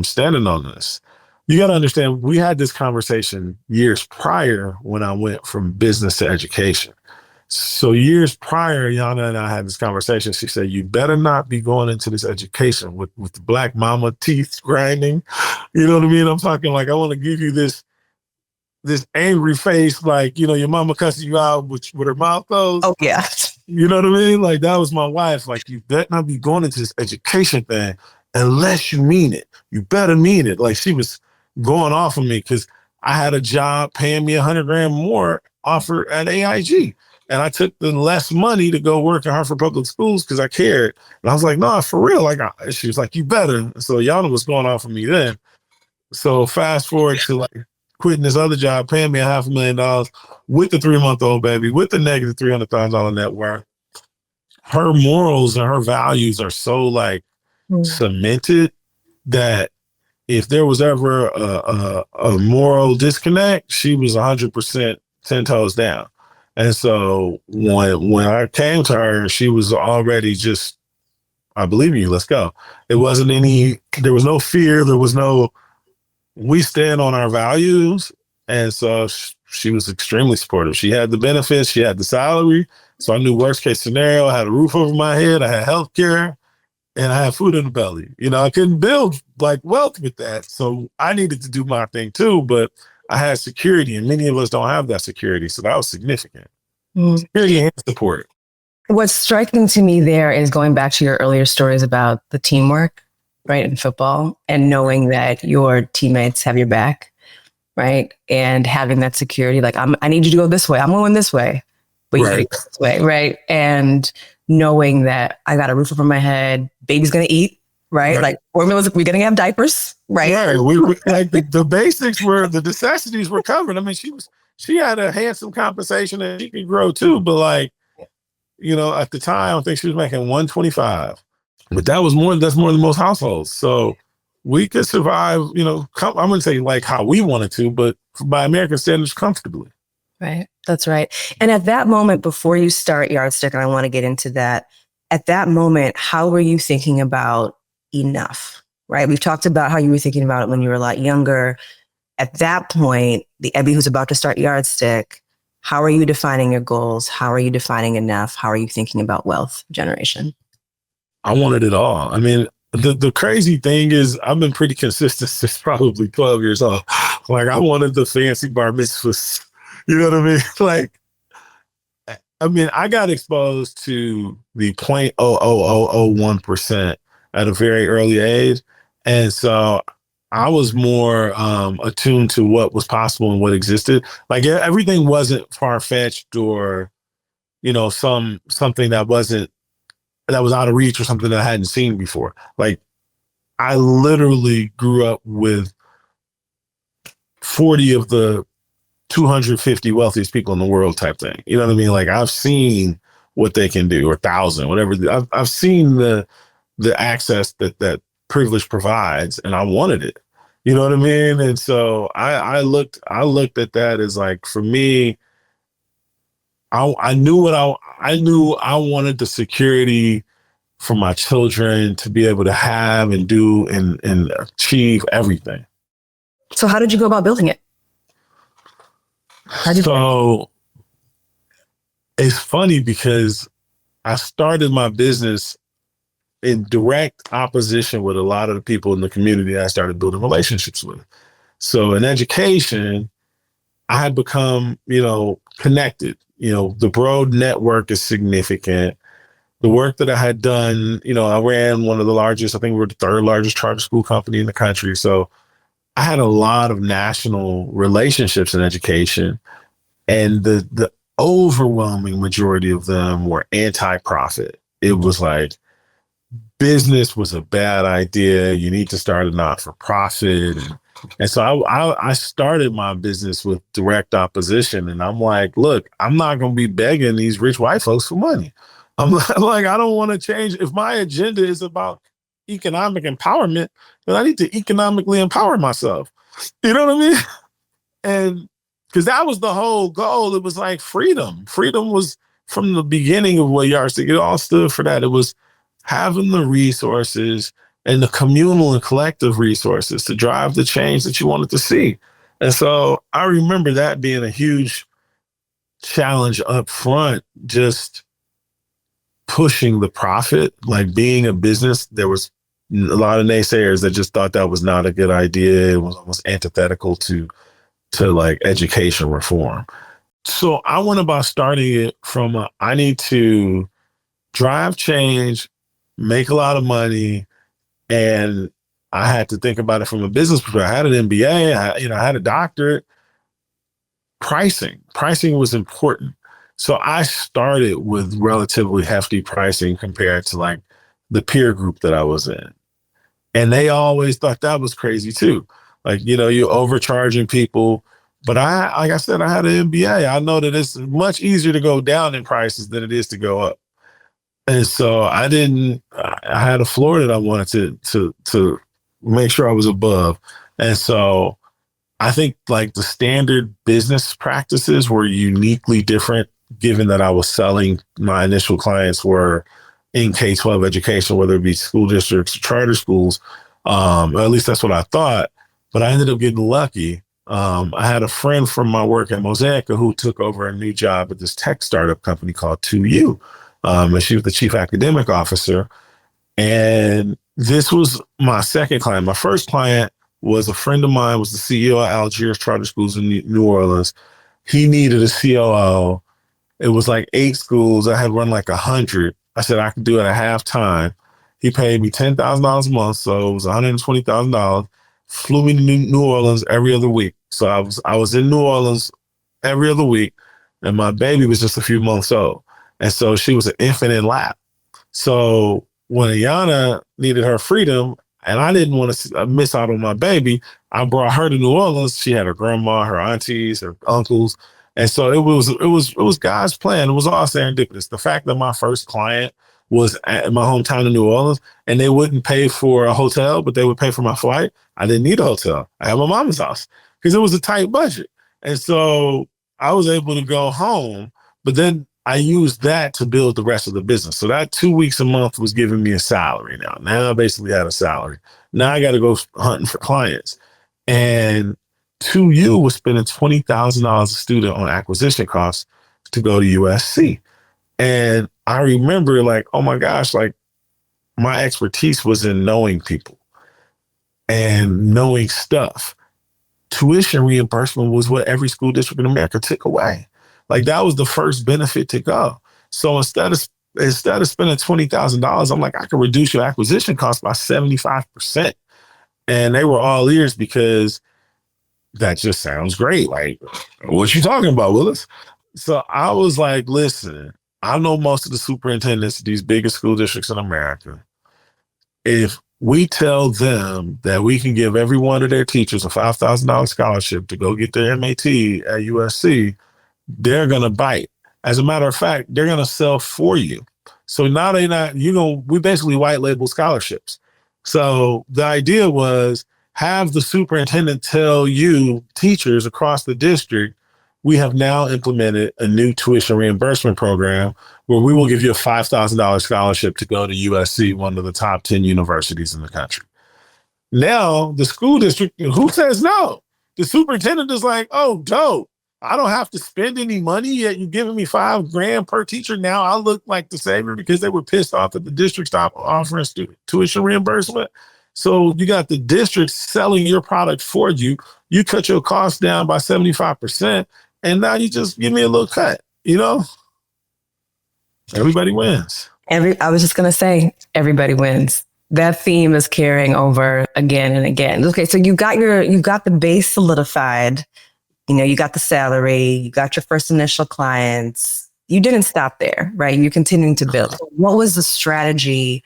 standing on this. You got to understand, we had this conversation years prior when I went from business to education. So years prior, Yana and I had this conversation. She said, you better not be going into this education with the black mama teeth grinding. You know what I mean? I'm talking like, I want to give you this angry face, like, your mama cussing you out with her mouth closed. Oh, yeah. You know what I mean? Like, that was my wife. Like, you better not be going into this education thing unless you mean it. you better mean it. Like she was going off of me because I had a job paying me $100,000 more offer at AIG. And I took the less money to go work in Hartford Public Schools because I cared. And I was like, no, for real. Like she was like, you better. So y'all know what's going on for me then. So fast forward to like quitting this other job, paying me $500,000 with the 3-month-old baby, with the negative $300,000 net worth. Her morals and her values are so like cemented that if there was ever a moral disconnect, she was 100% 10 toes down. And so when I came to her, she was already just, I believe in you, let's go. There was no fear. There was no, we stand on our values. And so she was extremely supportive. She had the benefits. She had the salary. So I knew worst case scenario. I had a roof over my head. I had health care. And I had food in the belly. I couldn't build like wealth with that. So I needed to do my thing too, but I had security and many of us don't have that security. So that was significant. Security and support. What's striking to me there is going back to your earlier stories about the teamwork, right, in football and knowing that your teammates have your back, right? And having that security, like I need you to go this way. I'm going this way, but you gotta go this way, right? And knowing that I got a roof over my head, baby's gonna eat, right? Like formulas, we're gonna have diapers, right? Yeah, we like the basics were, the necessities were covered. I mean, she had a handsome compensation and she could grow too, but like, at the time, I think she was making $125, but that's more than most households. So we could survive, I wouldn't say like how we wanted to, but by American standards, comfortably. Right. That's right. And at that moment, before you start Yardstick, and I want to get into that, at that moment, how were you thinking about enough? Right. We've talked about how you were thinking about it when you were a lot younger. At that point, the Ebbie who's about to start Yardstick, how are you defining your goals? How are you defining enough? How are you thinking about wealth generation? I wanted it all. I mean, the crazy thing is I've been pretty consistent since probably 12 years old. Like I wanted the fancy bar mitzvahs. You know what I mean? Like, I got exposed to the 0.00001% at a very early age. And so I was more attuned to what was possible and what existed. Like everything wasn't far-fetched or, something that was out of reach or something that I hadn't seen before. Like I literally grew up with 40 of the 250 wealthiest people in the world type thing. You know what I mean? Like I've seen what they can do, or 1,000, whatever. I've seen the access that privilege provides, and I wanted it. You know what I mean? And so I looked at that as like, for me, I knew I wanted the security for my children to be able to have and do and achieve everything. So how did you go about building it? So it's funny because I started my business in direct opposition with a lot of the people in the community I started building relationships with. So in education, I had become, connected. The Broad network is significant. The work that I had done, I ran one of the largest, I think we were the third largest charter school company in the country. So I had a lot of national relationships in education, and the overwhelming majority of them were anti-profit. It was like, business was a bad idea. You need to start a not-for-profit. And so I started my business with direct opposition. And I'm like, look, I'm not going to be begging these rich white folks for money. I'm like, I don't want to change. If my agenda is about economic empowerment, then I need to economically empower myself. You know what I mean? And because that was the whole goal. It was like freedom. Freedom was from the beginning of what Yardstick, it all stood for that. It was having the resources and the communal and collective resources to drive the change that you wanted to see. And so I remember that being a huge challenge up front, just pushing the profit, like being a business. There was a lot of naysayers that just thought that was not a good idea. It was almost antithetical to like education reform. So I went about starting it from I need to drive change, make a lot of money, and I had to think about it from a business perspective. I had an MBA, I had a doctorate. Pricing was important. So I started with relatively hefty pricing compared to like the peer group that I was in. And they always thought that was crazy too. Like, you're overcharging people. But like I said, I had an MBA. I know that it's much easier to go down in prices than it is to go up. And so I had a floor that I wanted to make sure I was above. And so I think like the standard business practices were uniquely different, given that I was selling, my initial clients were in K-12 education, whether it be school districts or charter schools. Or at least that's what I thought. But I ended up getting lucky. I had a friend from my work at Mosaica who took over a new job at this tech startup company called 2U. And she was the chief academic officer. And this was my second client. My first client was a friend of mine, was the CEO of Algiers Charter Schools in New Orleans. He needed a COO. It was like 8 schools. I had run like 100. I said I could do it at half time. He paid me $10,000 a month, so it was $120,000. Flew me to New Orleans every other week. So I was in New Orleans every other week, and my baby was just a few months old. And so she was an infant in lap. So when Ayana needed her freedom, and I didn't want to miss out on my baby, I brought her to New Orleans. She had her grandma, her aunties, her uncles. And so it was God's plan. It was all serendipitous. The fact that my first client was at my hometown in New Orleans and they wouldn't pay for a hotel, but they would pay for my flight. I didn't need a hotel. I had my mama's house because it was a tight budget. And so I was able to go home, but then I used that to build the rest of the business. So that 2 weeks a month was giving me a salary now. Now I basically had a salary. Now I got to go hunting for clients. And 2U was spending $20,000 a student on acquisition costs to go to USC. And I remember like, oh my gosh, like my expertise was in knowing people and knowing stuff. Tuition reimbursement was what every school district in America took away. Like that was the first benefit to go. So instead of spending $20,000, I'm like, I can reduce your acquisition cost by 75%. And they were all ears because that just sounds great. Like, what you talking about, Willis? So I was like, listen, I know most of the superintendents of these biggest school districts in America. If we tell them that we can give every one of their teachers a $5,000 scholarship to go get their MAT at USC, they're going to bite. As a matter of fact, they're going to sell for you. So now we basically white label scholarships. So the idea was have the superintendent tell you, teachers across the district, we have now implemented a new tuition reimbursement program where we will give you a $5,000 scholarship to go to USC, one of the top 10 universities in the country. Now, the school district, who says no? The superintendent is like, oh, dope. I don't have to spend any money yet. You're giving me $5,000 per teacher. Now I look like the savior because they were pissed off that the district stopped offering student tuition reimbursement. So you got the district selling your product for you. You cut your costs down by 75%. And now you just give me a little cut, Everybody wins. I was just going to say, everybody wins. That theme is carrying over again and again. Okay, so you got the base solidified. You got the salary, you got your first initial clients. You didn't stop there, right? You're continuing to build. What was the strategy?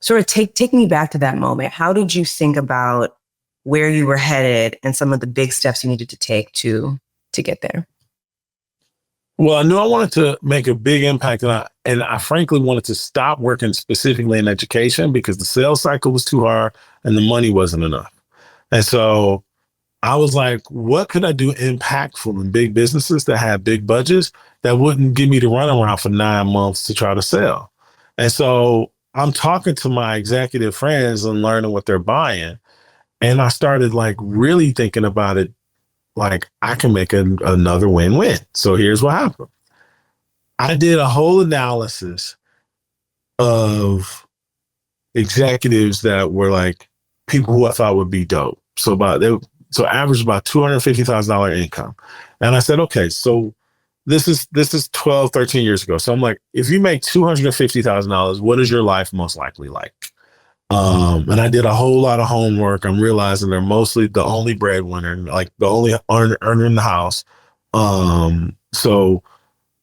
Sort of take me back to that moment. How did you think about where you were headed and some of the big steps you needed to take to get there? Well, I knew I wanted to make a big impact, and I frankly wanted to stop working specifically in education because the sales cycle was too hard and the money wasn't enough. And so I was like, what could I do impactful in big businesses that have big budgets that wouldn't give me the runaround for 9 months to try to sell? And so I'm talking to my executive friends and learning what they're buying. And I started like really thinking about it. Like I can make another win-win. So here's what happened. I did a whole analysis of executives that were like people who I thought would be dope. So average about $250,000 income. And I said, okay, so this is 12, 13 years ago. So I'm like, if you make $250,000, what is your life most likely like? And I did a whole lot of homework. I'm realizing they're mostly the only breadwinner, like the only earner in the house. So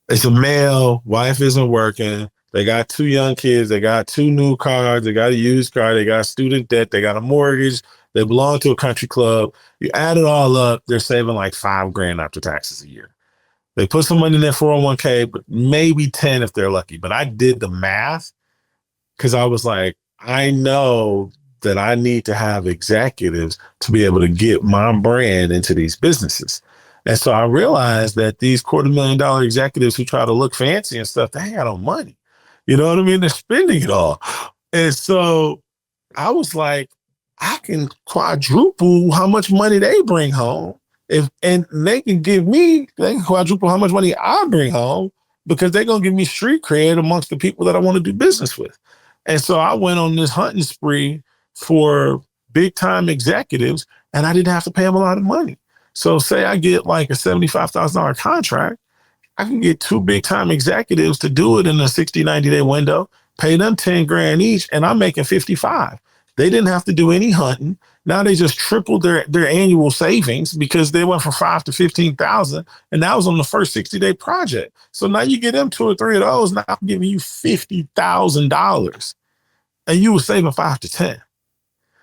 it's a male, wife isn't working. They got 2 young kids. They got 2 new cars. They got a used car. They got student debt. They got a mortgage. They belong to a country club. You add it all up, they're saving like $5,000 after taxes a year. They put some money in their 401k, but maybe 10 if they're lucky. But I did the math because I was like, I know that I need to have executives to be able to get my brand into these businesses. And so I realized that these $250,000 executives who try to look fancy and stuff, they ain't got no money. You know what I mean? They're spending it all. And so I was like, I can quadruple how much money they bring home. And they can quadruple how much money I bring home because they're going to give me street cred amongst the people that I want to do business with. And so I went on this hunting spree for big time executives and I didn't have to pay them a lot of money. So say I get like a $75,000 contract, I can get 2 big time executives to do it in a 60, 90-day window, pay them $10,000 each, and I'm making 55. They didn't have to do any hunting. Now they just tripled their annual savings because they went from 5 to 15,000, and that was on the first 60-day project. So now you get them 2 or 3 of those. Now I'm giving you $50,000, and you were saving 5 to 10.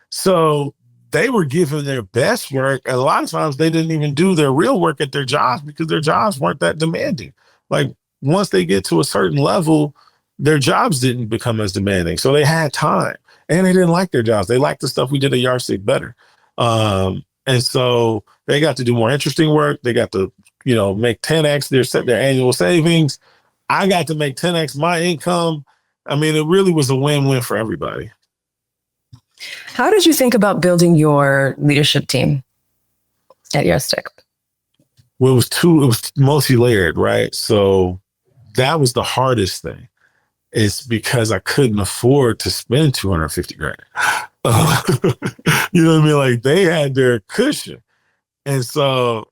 So they were giving their best work. And a lot of times they didn't even do their real work at their jobs because their jobs weren't that demanding. Like once they get to a certain level, their jobs didn't become as demanding. So they had time and they didn't like their jobs. They liked the stuff we did at Yardstick better. And so they got to do more interesting work. They got to, make 10x their annual savings. I got to make 10x my income. I mean, it really was a win-win for everybody. How did you think about building your leadership team at Yardstick? Well, it was multi-layered, right? So that was the hardest thing. It's because I couldn't afford to spend $250,000. You know what I mean? Like they had their cushion. And so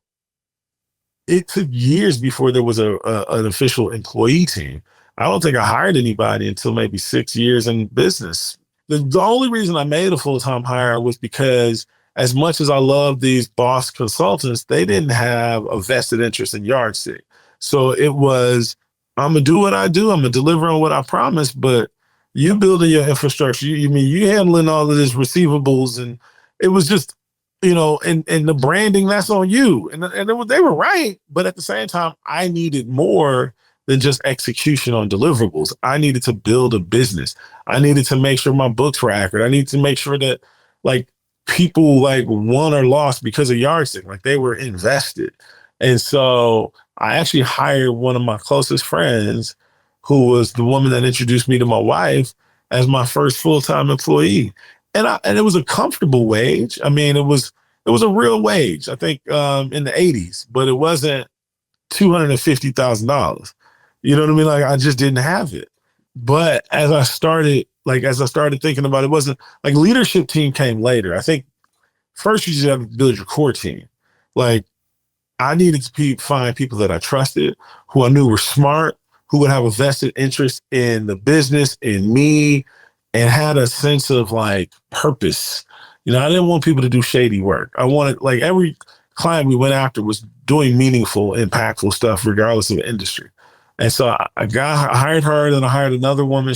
it took years before there was an official employee team. I don't think I hired anybody until maybe 6 years in business. The only reason I made a full-time hire was because as much as I love these boss consultants, they didn't have a vested interest in Yardstick. So it was, I'm going to do what I do. I'm going to deliver on what I promise, but you building your infrastructure, you handling all of this receivables. And it was just, and the branding, that's on you. And they were right. But at the same time, I needed more than just execution on deliverables. I needed to build a business. I needed to make sure my books were accurate. I needed to make sure that people won or lost because of Yardstick, they were invested. And so I actually hired one of my closest friends, who was the woman that introduced me to my wife, as my first full-time employee. And it was a comfortable wage. I mean, it was a real wage, I think, in the 80s, but it wasn't $250,000. You know what I mean? I just didn't have it. But as I started thinking about it, wasn't leadership team came later. I think first you just have to build your core team. I needed to find people that I trusted, who I knew were smart, who would have a vested interest in the business, in me, and had a sense of purpose. I didn't want people to do shady work. I wanted every client we went after was doing meaningful, impactful stuff, regardless of industry. And so I hired her, then I hired another woman.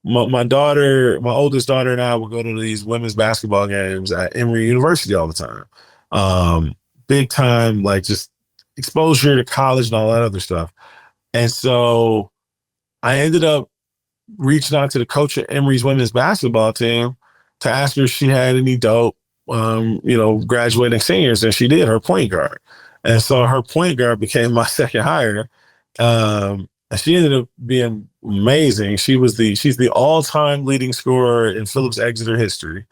My oldest daughter and I would go to these women's basketball games at Emory University all the time. Big time, just exposure to college and all that other stuff. And so I ended up reaching out to the coach at Emory's women's basketball team to ask her if she had any dope, graduating seniors. And she did, her point guard. And so her point guard became my second hire. And she ended up being amazing. She's the all-time leading scorer in Phillips Exeter history.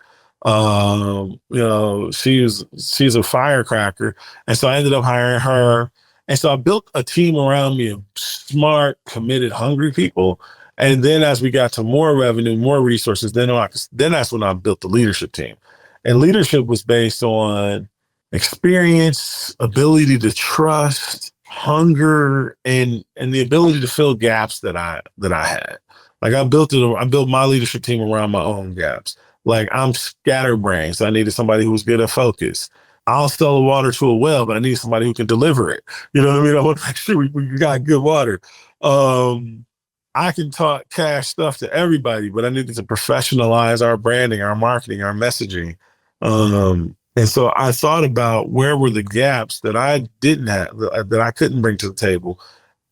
She's a firecracker. And so I ended up hiring her. And so I built a team around me of smart, committed, hungry people. And then as we got to more revenue, more resources, then that's when I built the leadership team. And leadership was based on experience, ability to trust, hunger, and the ability to fill gaps that I had. I built my leadership team around my own gaps. Like I'm scatterbrained, so I needed somebody who was good at focus. I'll sell the water to a well, but I need somebody who can deliver it. You know what I mean? I want to make sure we got good water. I can talk cash stuff to everybody, but I needed to professionalize our branding, our marketing, our messaging. And so I thought about where were the gaps that I didn't have, that I couldn't bring to the table,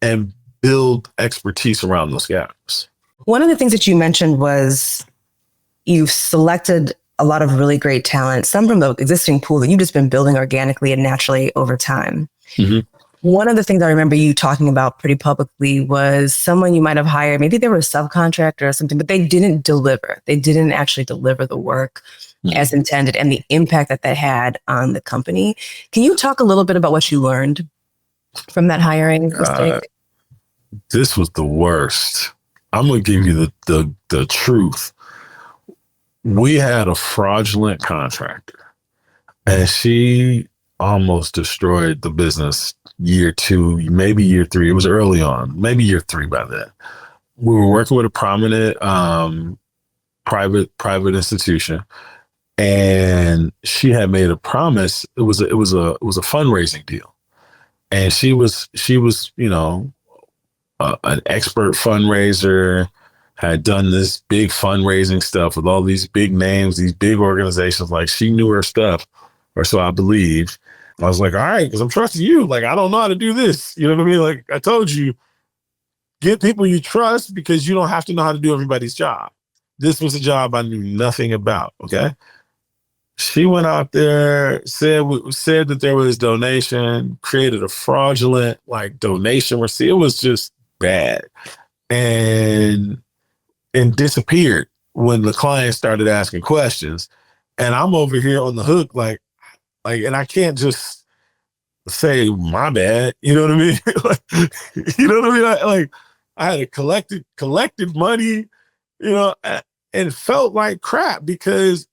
and build expertise around those gaps. One of the things that you mentioned was you've selected a lot of really great talent, some from the existing pool that you've just been building organically and naturally over time. Mm-hmm. One of the things I remember you talking about pretty publicly was someone you might have hired, maybe they were a subcontractor or something, but they didn't deliver. They didn't actually deliver the work as intended and the impact that that had on the company. Can you talk a little bit about what you learned from that hiring mistake? This was the worst. I'm going to give you the truth. We had a fraudulent contractor, and she almost destroyed the business year 2, maybe year 3. It was early on, maybe year 3 by then. We were working with a prominent private institution, and she had made a promise. It was a fundraising deal, and she was an expert fundraiser, had done this big fundraising stuff with all these big names, these big organizations. Like, she knew her stuff, or so I believe. I was like, all right, because I'm trusting you. Like, I don't know how to do this. You know what I mean? Like, I told you, get people you trust, because you don't have to know how to do everybody's job. This was a job I knew nothing about. Okay. She went out there, said that there was donation, created a fraudulent donation receipt. It was just bad, and disappeared when the client started asking questions. And I'm over here on the hook, and I can't just say my bad. You know what I mean? You know what I mean? Like I had collected money, and it felt like crap, because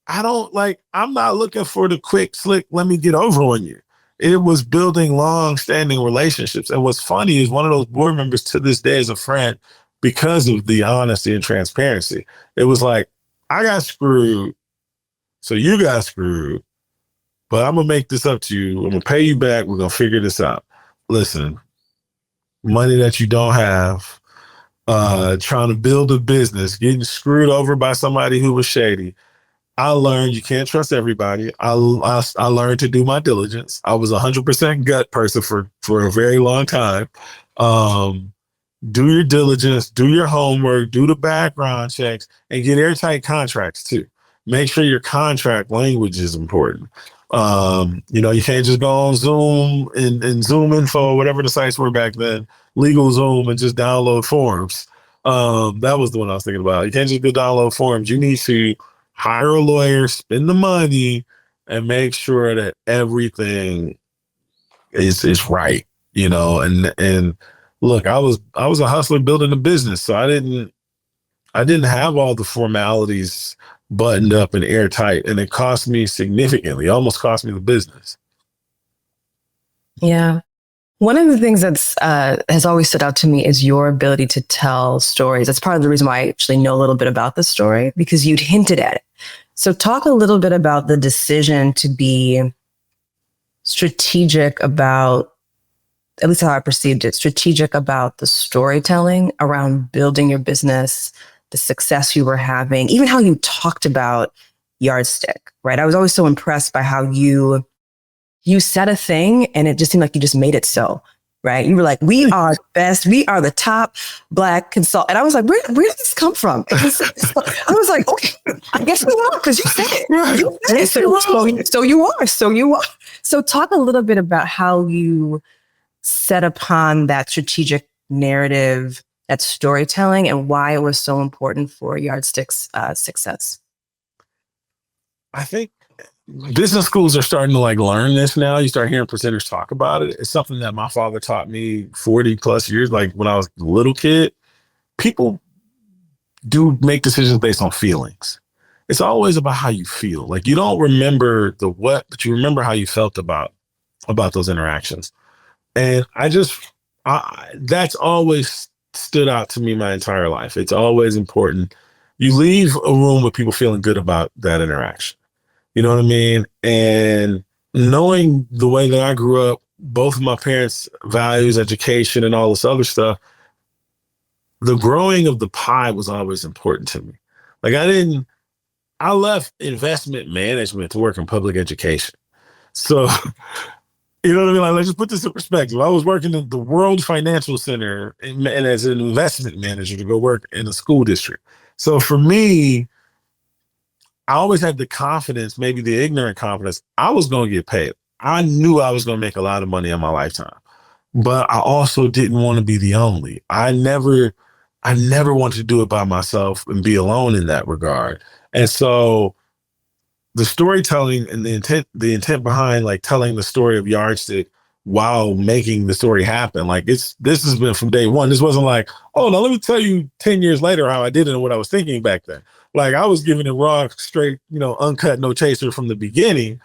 I'm not looking for the quick, slick, let me get over on you. It was building long-standing relationships. And what's funny is one of those board members to this day is a friend because of the honesty and transparency. It was like, I got screwed, so you got screwed, but I'm going to make this up to you. I'm going to pay you back. We're going to figure this out. Listen, money that you don't have, trying to build a business, getting screwed over by somebody who was shady. I learned you can't trust everybody. I learned to do my diligence. I was 100% gut person for a very long time. Do your diligence, do your homework, do the background checks, and get airtight contracts too. Make sure your contract language is important. You can't just go on Zoom and Zoom Info, whatever the sites were back then, Legal Zoom, and just download forms. That was the one I was thinking about. You can't just go download forms. You need to hire a lawyer, spend the money, and make sure that everything is right, and look, I was a hustler building a business, so I didn't have all the formalities buttoned up and airtight, and it cost me significantly. It almost cost me the business. Yeah. One of the things that's has always stood out to me is your ability to tell stories. That's part of the reason why I actually know a little bit about this story, because you'd hinted at it. So talk a little bit about the decision to be strategic about, at least how I perceived it, strategic about the storytelling around building your business, the success you were having, even how you talked about Yardstick, right? I was always so impressed by how you said a thing and it just seemed like you just made it so, right? You were like, we are best. We are the top Black consultant. And I was like, where did this come from? I was like, okay, I guess we are, because you said it. You said it. So you are. So talk a little bit about how you set upon that strategic narrative, that storytelling, and why it was so important for Yardstick's success. I think business schools are starting to learn this now. You start hearing presenters talk about it. It's something that my father taught me 40 plus years. Like when I was a little kid, people do make decisions based on feelings. It's always about how you feel. Like you don't remember the what, but you remember how you felt about those interactions. And that's always stood out to me my entire life. It's always important you leave a room with people feeling good about that interaction. You know what I mean? And knowing the way that I grew up, both of my parents' values, education, and all this other stuff, the growing of the pie was always important to me. Like I left investment management to work in public education. So, you know what I mean? Like, let's just put this in perspective. I was working in the World Financial Center and as an investment manager to go work in a school district. So for me, I always had the confidence, maybe the ignorant confidence, I was going to get paid. I knew I was going to make a lot of money in my lifetime, but I also didn't want to be the only. I never wanted to do it by myself and be alone in that regard. And so the storytelling and the intent behind like telling the story of Yardstick while making the story happen, like this has been from day one. This wasn't like, oh, now let me tell you 10 years later how I did it and what I was thinking back then. Like I was giving it raw, straight, uncut, no chaser from the beginning,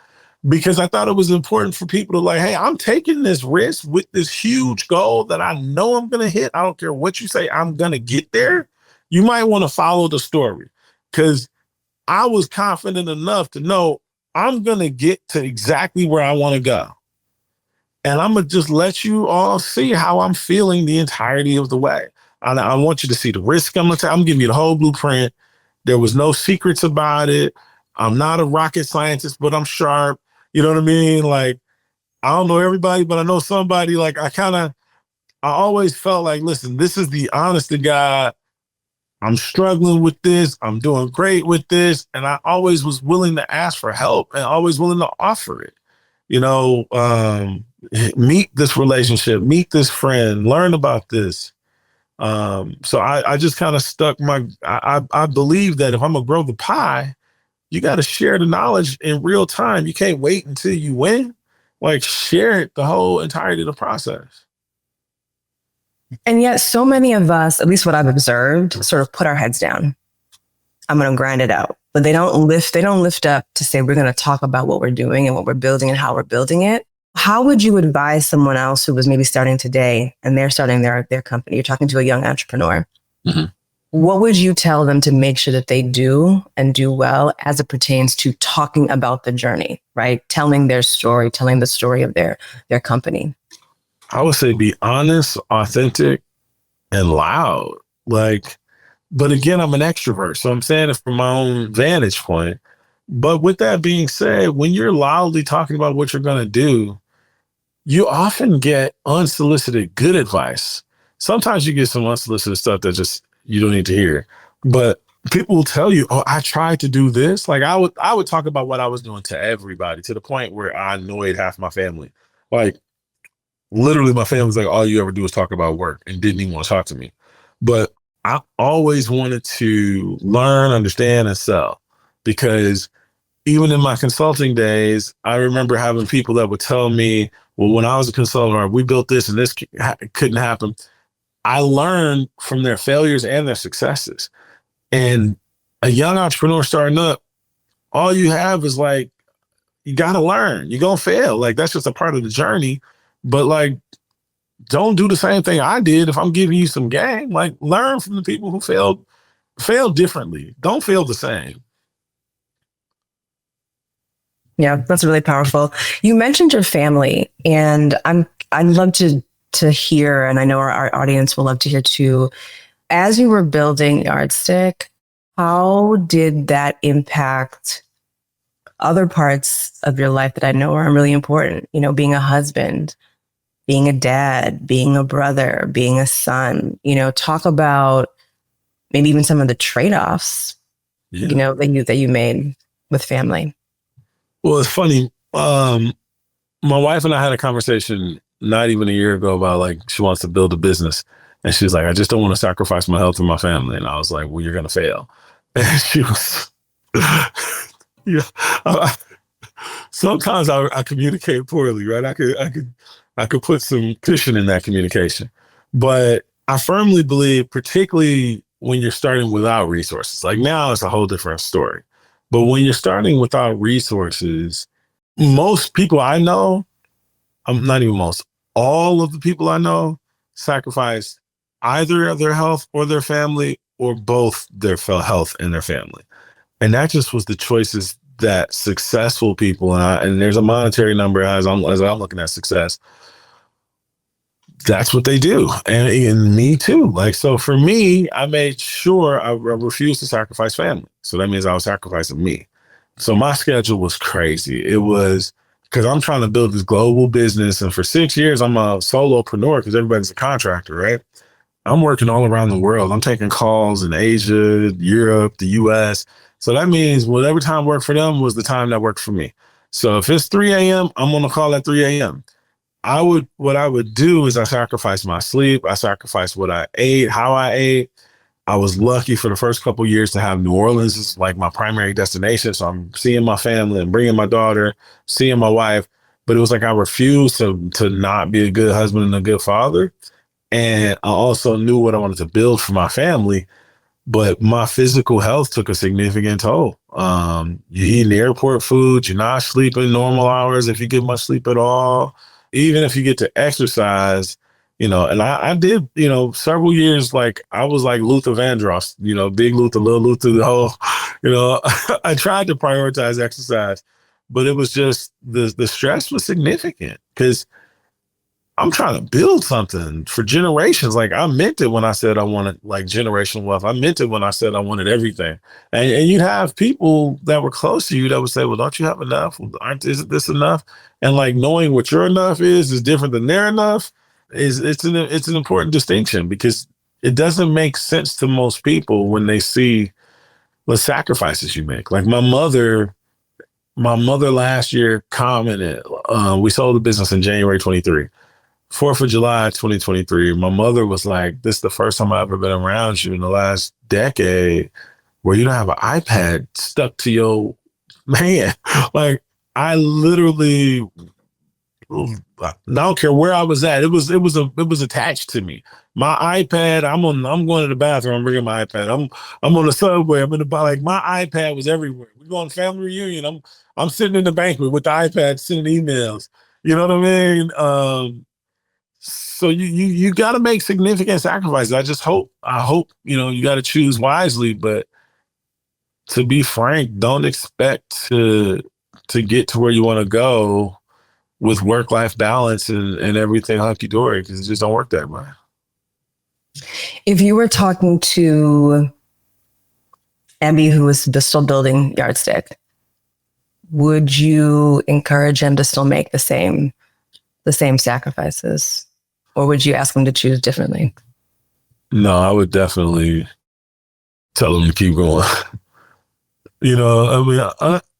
because I thought it was important for people to like, hey, I'm taking this risk with this huge goal that I know I'm going to hit. I don't care what you say, I'm going to get there. You might want to follow the story, because I was confident enough to know I'm going to get to exactly where I want to go. And I'm going to just let you all see how I'm feeling the entirety of the way. I want you to see the risk I'm going to take. I'm giving you the whole blueprint. There was no secrets about it. I'm not a rocket scientist, but I'm sharp. You know what I mean? Like, I don't know everybody, but I know somebody. Like, I always felt like, listen, this is the honest to God. I'm struggling with this. I'm doing great with this. And I always was willing to ask for help and always willing to offer it. Meet this relationship, meet this friend, learn about this. So I just kind of stuck I believe that if I'm going to grow the pie, you got to share the knowledge in real time. You can't wait until you win. Like, share it the whole entirety of the process. And yet so many of us, at least what I've observed, sort of put our heads down. I'm going to grind it out. But they don't lift up to say, we're going to talk about what we're doing and what we're building and how we're building it. How would you advise someone else who was maybe starting today and they're starting their company? You're talking to a young entrepreneur. Mm-hmm. What would you tell them to make sure that they do and do well as it pertains to talking about the journey, right? Telling their story, telling the story of their company. I would say be honest, authentic, and loud. But again, I'm an extrovert, so I'm saying it from my own vantage point. But with that being said, when you're loudly talking about what you're going to do, you often get unsolicited good advice. Sometimes you get some unsolicited stuff that just you don't need to hear. But people will tell you, oh, I tried to do this. Like I would talk about what I was doing to everybody, to the point where I annoyed half my family. Like, literally, my family was like, all you ever do is talk about work, and didn't even want to talk to me. But I always wanted to learn, understand, and sell, because even in my consulting days, I remember having people that would tell me, well, when I was a consultant, we built this and this couldn't happen. I learned from their failures and their successes. And a young entrepreneur starting up, all you have is like, you got to learn. You're going to fail. Like, that's just a part of the journey. But like, don't do the same thing I did. If I'm giving you some game, like, learn from the people who failed differently. Don't fail the same. Yeah, that's really powerful. You mentioned your family, and I'd love to hear, and I know our audience will love to hear too. As you were building Yardstick, how did that impact other parts of your life that I know are really important? You know, being a husband, being a dad, being a brother, being a son. You know, talk about maybe even some of the trade-offs, that you made with family. Well, it's funny. My wife and I had a conversation not even a year ago about like, she wants to build a business. And she's like, I just don't want to sacrifice my health and my family. And I was like, well, you're going to fail. And she was, sometimes I communicate poorly, right? I could put some cushion in that communication. But I firmly believe, particularly when you're starting without resources, like now it's a whole different story. But when you're starting without resources, most people I know, not even most, all of the people I know sacrifice either their health or their family or both their health and their family. And that just was the choices that successful people, and there's a monetary number as I'm looking at success. That's what they do. And me too. Like, so for me, I made sure I refused to sacrifice family. So that means I was sacrificing me. So my schedule was crazy. It was because I'm trying to build this global business. And for 6 years, I'm a solopreneur because everybody's a contractor, right? I'm working all around the world. I'm taking calls in Asia, Europe, the US. So that means whatever time worked for them was the time that worked for me. So if it's 3 a.m., I'm on a call at 3 a.m. What I would do is I sacrifice my sleep. I sacrifice what I ate, how I ate. I was lucky for the first couple of years to have New Orleans as like my primary destination. So I'm seeing my family and bringing my daughter, seeing my wife. But it was like I refused to not be a good husband and a good father. And I also knew what I wanted to build for my family. But my physical health took a significant toll. You eating airport food, you're not sleeping normal hours if you get much sleep at all. Even if you get to exercise, and I did, several years, like I was like Luther Vandross, big Luther, little Luther, the whole, I tried to prioritize exercise, but it was just the stress was significant because I'm trying to build something for generations. Like I meant it when I said I wanted like generational wealth. I meant it when I said I wanted everything. And you'd have people that were close to you that would say, well, don't you have enough? Isn't this enough? And like knowing what your enough is different than their enough it's an important distinction because it doesn't make sense to most people when they see the sacrifices you make. Like my mother last year commented, we sold the business in January 23. 4th of July, 2023, my mother was like, this is the first time I've ever been around you in the last decade where you don't have an iPad stuck to your hand. Like, I literally, I don't care where I was at. It was attached to me. My iPad, I'm going to the bathroom, I'm bringing my iPad. I'm on the subway, I'm in the bar, like my iPad was everywhere. We go on family reunion, I'm sitting in the banquet with the iPad, sending emails. You know what I mean? So you got to make significant sacrifices. I hope, you got to choose wisely, but to be frank, don't expect to get to where you want to go with work-life balance and everything hunky-dory because it just don't work that way. If you were talking to Ebbie, who is still building Yardstick, would you encourage him to still make the same sacrifices? Or would you ask him to choose differently? No, I would definitely tell him to keep going.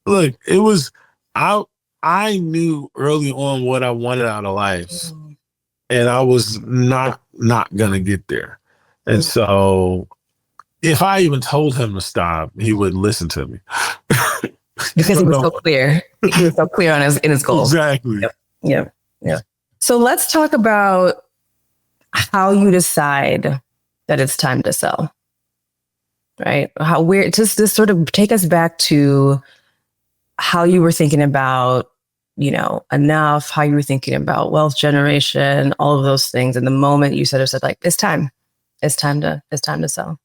Look, it was, I knew early on what I wanted out of life and I was not going to get there. And so if I even told him to stop, he wouldn't listen to me. Because he was so clear. He was so clear in his goals. Exactly. Yep. So let's talk about how you decide that it's time to sell, right? Just sort of take us back to how you were thinking about, enough, how you were thinking about wealth generation, all of those things. And the moment you said like, it's time to sell.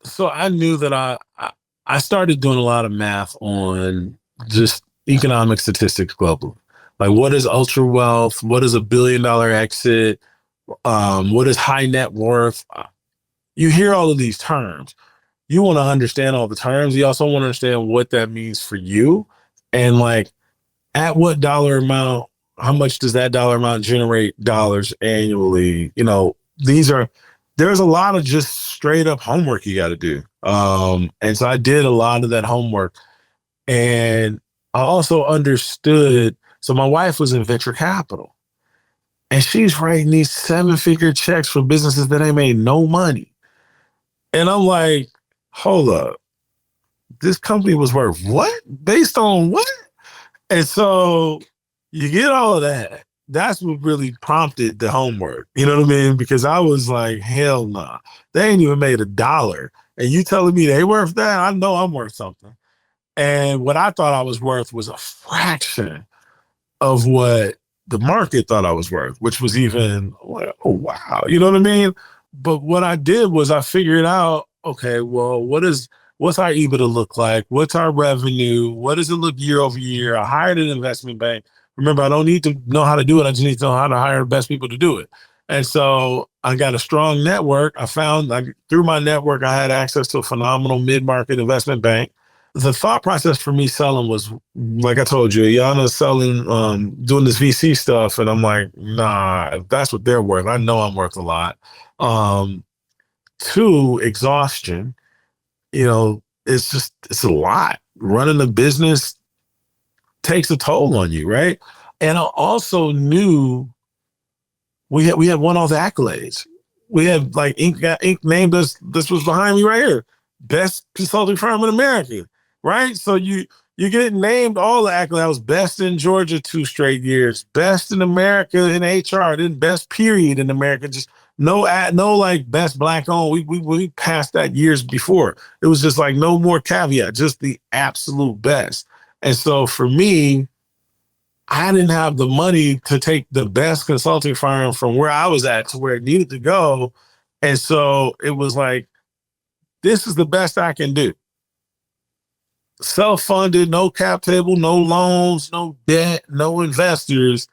So I knew that I started doing a lot of math on just economic statistics globally. Like, what is ultra wealth? What is $1 billion exit? What is high net worth? You hear all of these terms. You want to understand all the terms. You also want to understand what that means for you. And like, at what dollar amount, how much does that dollar amount generate dollars annually? There's a lot of just straight up homework you got to do. And so I did a lot of that homework. And I also understood. So my wife was in venture capital and she's writing these 7-figure checks for businesses that ain't made no money. And I'm like, hold up, this company was worth what? Based on what? And so you get all of that. That's what really prompted the homework. You know what I mean? Because I was like, hell nah, they ain't even made $1. And you telling me they worth that? I know I'm worth something. And what I thought I was worth was a fraction of what the market thought I was worth, which was even like, oh, wow. You know what I mean? But what I did was I figured out, okay, well, what's our EBITDA look like? What's our revenue? What does it look year over year? I hired an investment bank. Remember, I don't need to know how to do it. I just need to know how to hire the best people to do it. And so I got a strong network. I found through my network, I had access to a phenomenal mid-market investment bank. The thought process for me selling was, like I told you, Ayana's selling, doing this VC stuff. And I'm like, nah, if that's what they're worth, I know I'm worth a lot. Two, exhaustion. It's a lot. Running a business takes a toll on you, right? And I also knew we had won all the accolades. We had Inc. named us. This was behind me right here, best consulting firm in America, right? So you get named all the accolades. I was best in Georgia 2 straight years, best in America in HR, then best period in America. Just no best black owned. We passed that years before. It was just like no more caveat, just the absolute best. And so for me, I didn't have the money to take the best consulting firm from where I was at to where it needed to go. And so it was like, this is the best I can do. Self-funded, no cap table, no loans, no debt, no investors.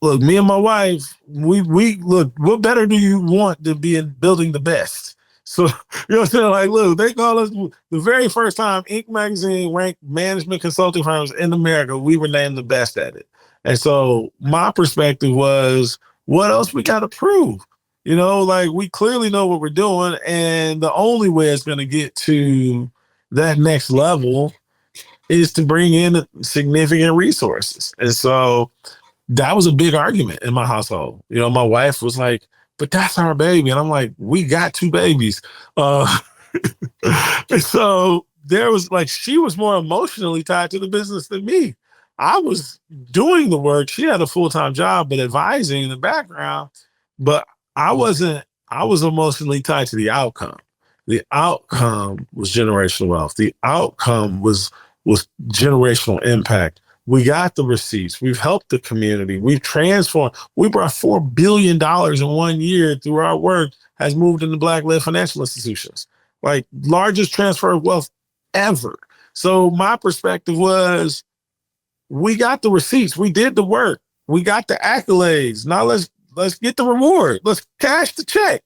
Look, me and my wife, we look, what better do you want than being building the best? So, you know what I'm saying? Like, look, they call us the very first time Inc. magazine ranked management consulting firms in America, we were named the best at it. And so my perspective was, what else we got to prove? We clearly know what we're doing. And the only way it's going to get to that next level is to bring in significant resources. And so that was a big argument in my household. My wife was like, but that's our baby. And I'm like, we got 2 babies. And so there was she was more emotionally tied to the business than me. I was doing the work. She had a full-time job, but advising in the background. But I was emotionally tied to the outcome. The outcome was generational wealth. The outcome was generational impact. We got the receipts. We've helped the community. We've transformed. We brought $4 billion in 1 year through our work has moved into Black-led financial institutions, largest transfer of wealth ever. So my perspective was, we got the receipts. We did the work. We got the accolades. Now let's get the reward. Let's cash the check.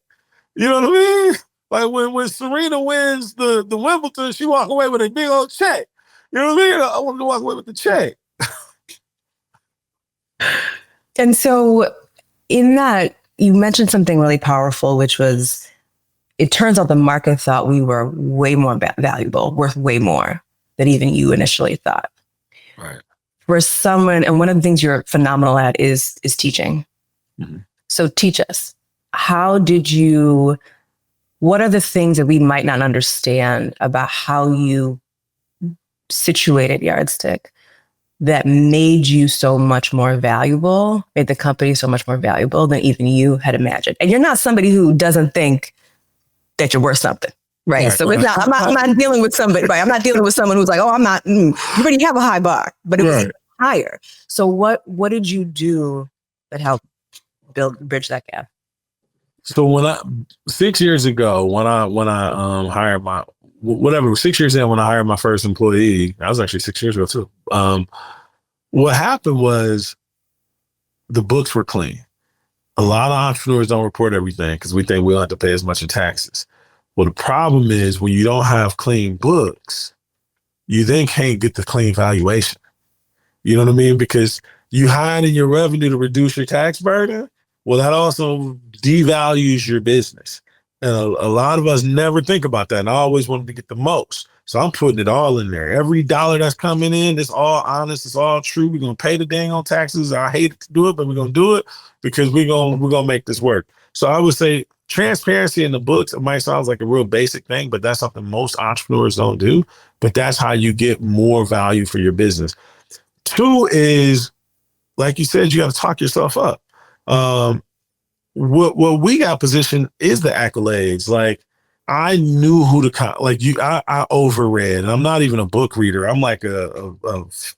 You know what I mean? Like when Serena wins the Wimbledon, she walk away with a big old check. You know what I mean? I wanted to walk away with the check. And so in that, you mentioned something really powerful, which was, it turns out the market thought we were way more valuable, worth way more than even you initially thought. Right. For someone, and one of the things you're phenomenal at is teaching. Mm-hmm. So teach us, what are the things that we might not understand about how you situated Yardstick that made you so much more valuable, made the company so much more valuable than even you had imagined? And you're not somebody who doesn't think that you're worth something, right? Right, So right. I'm not dealing with somebody, right? I'm not dealing with someone who's like, oh, I'm not, you already have a high bar, but it was higher. So what did you do that helped bridge that gap? So 6 years ago, when I hired my, 6 years in, when I hired my first employee, that was actually 6 years ago too. What happened was the books were clean. A lot of entrepreneurs don't report everything because we think we don't have to pay as much in taxes. Well, the problem is when you don't have clean books, you then can't get the clean valuation. You know what I mean? Because you hide in your revenue to reduce your tax burden. Well, that also devalues your business. And a lot of us never think about that. And I always wanted to get the most. So I'm putting it all in there. Every dollar that's coming in, it's all honest. It's all true. We're going to pay the dang on taxes. I hate to do it, but we're going to do it because we're going to make this work. So I would say transparency in the books, it might sound like a real basic thing, but that's something most entrepreneurs don't do. But that's how you get more value for your business. 2 is, like you said, you got to talk yourself up. What we got positioned is the accolades. Like, I knew who to like you. I overread, and I'm not even a book reader. I'm like a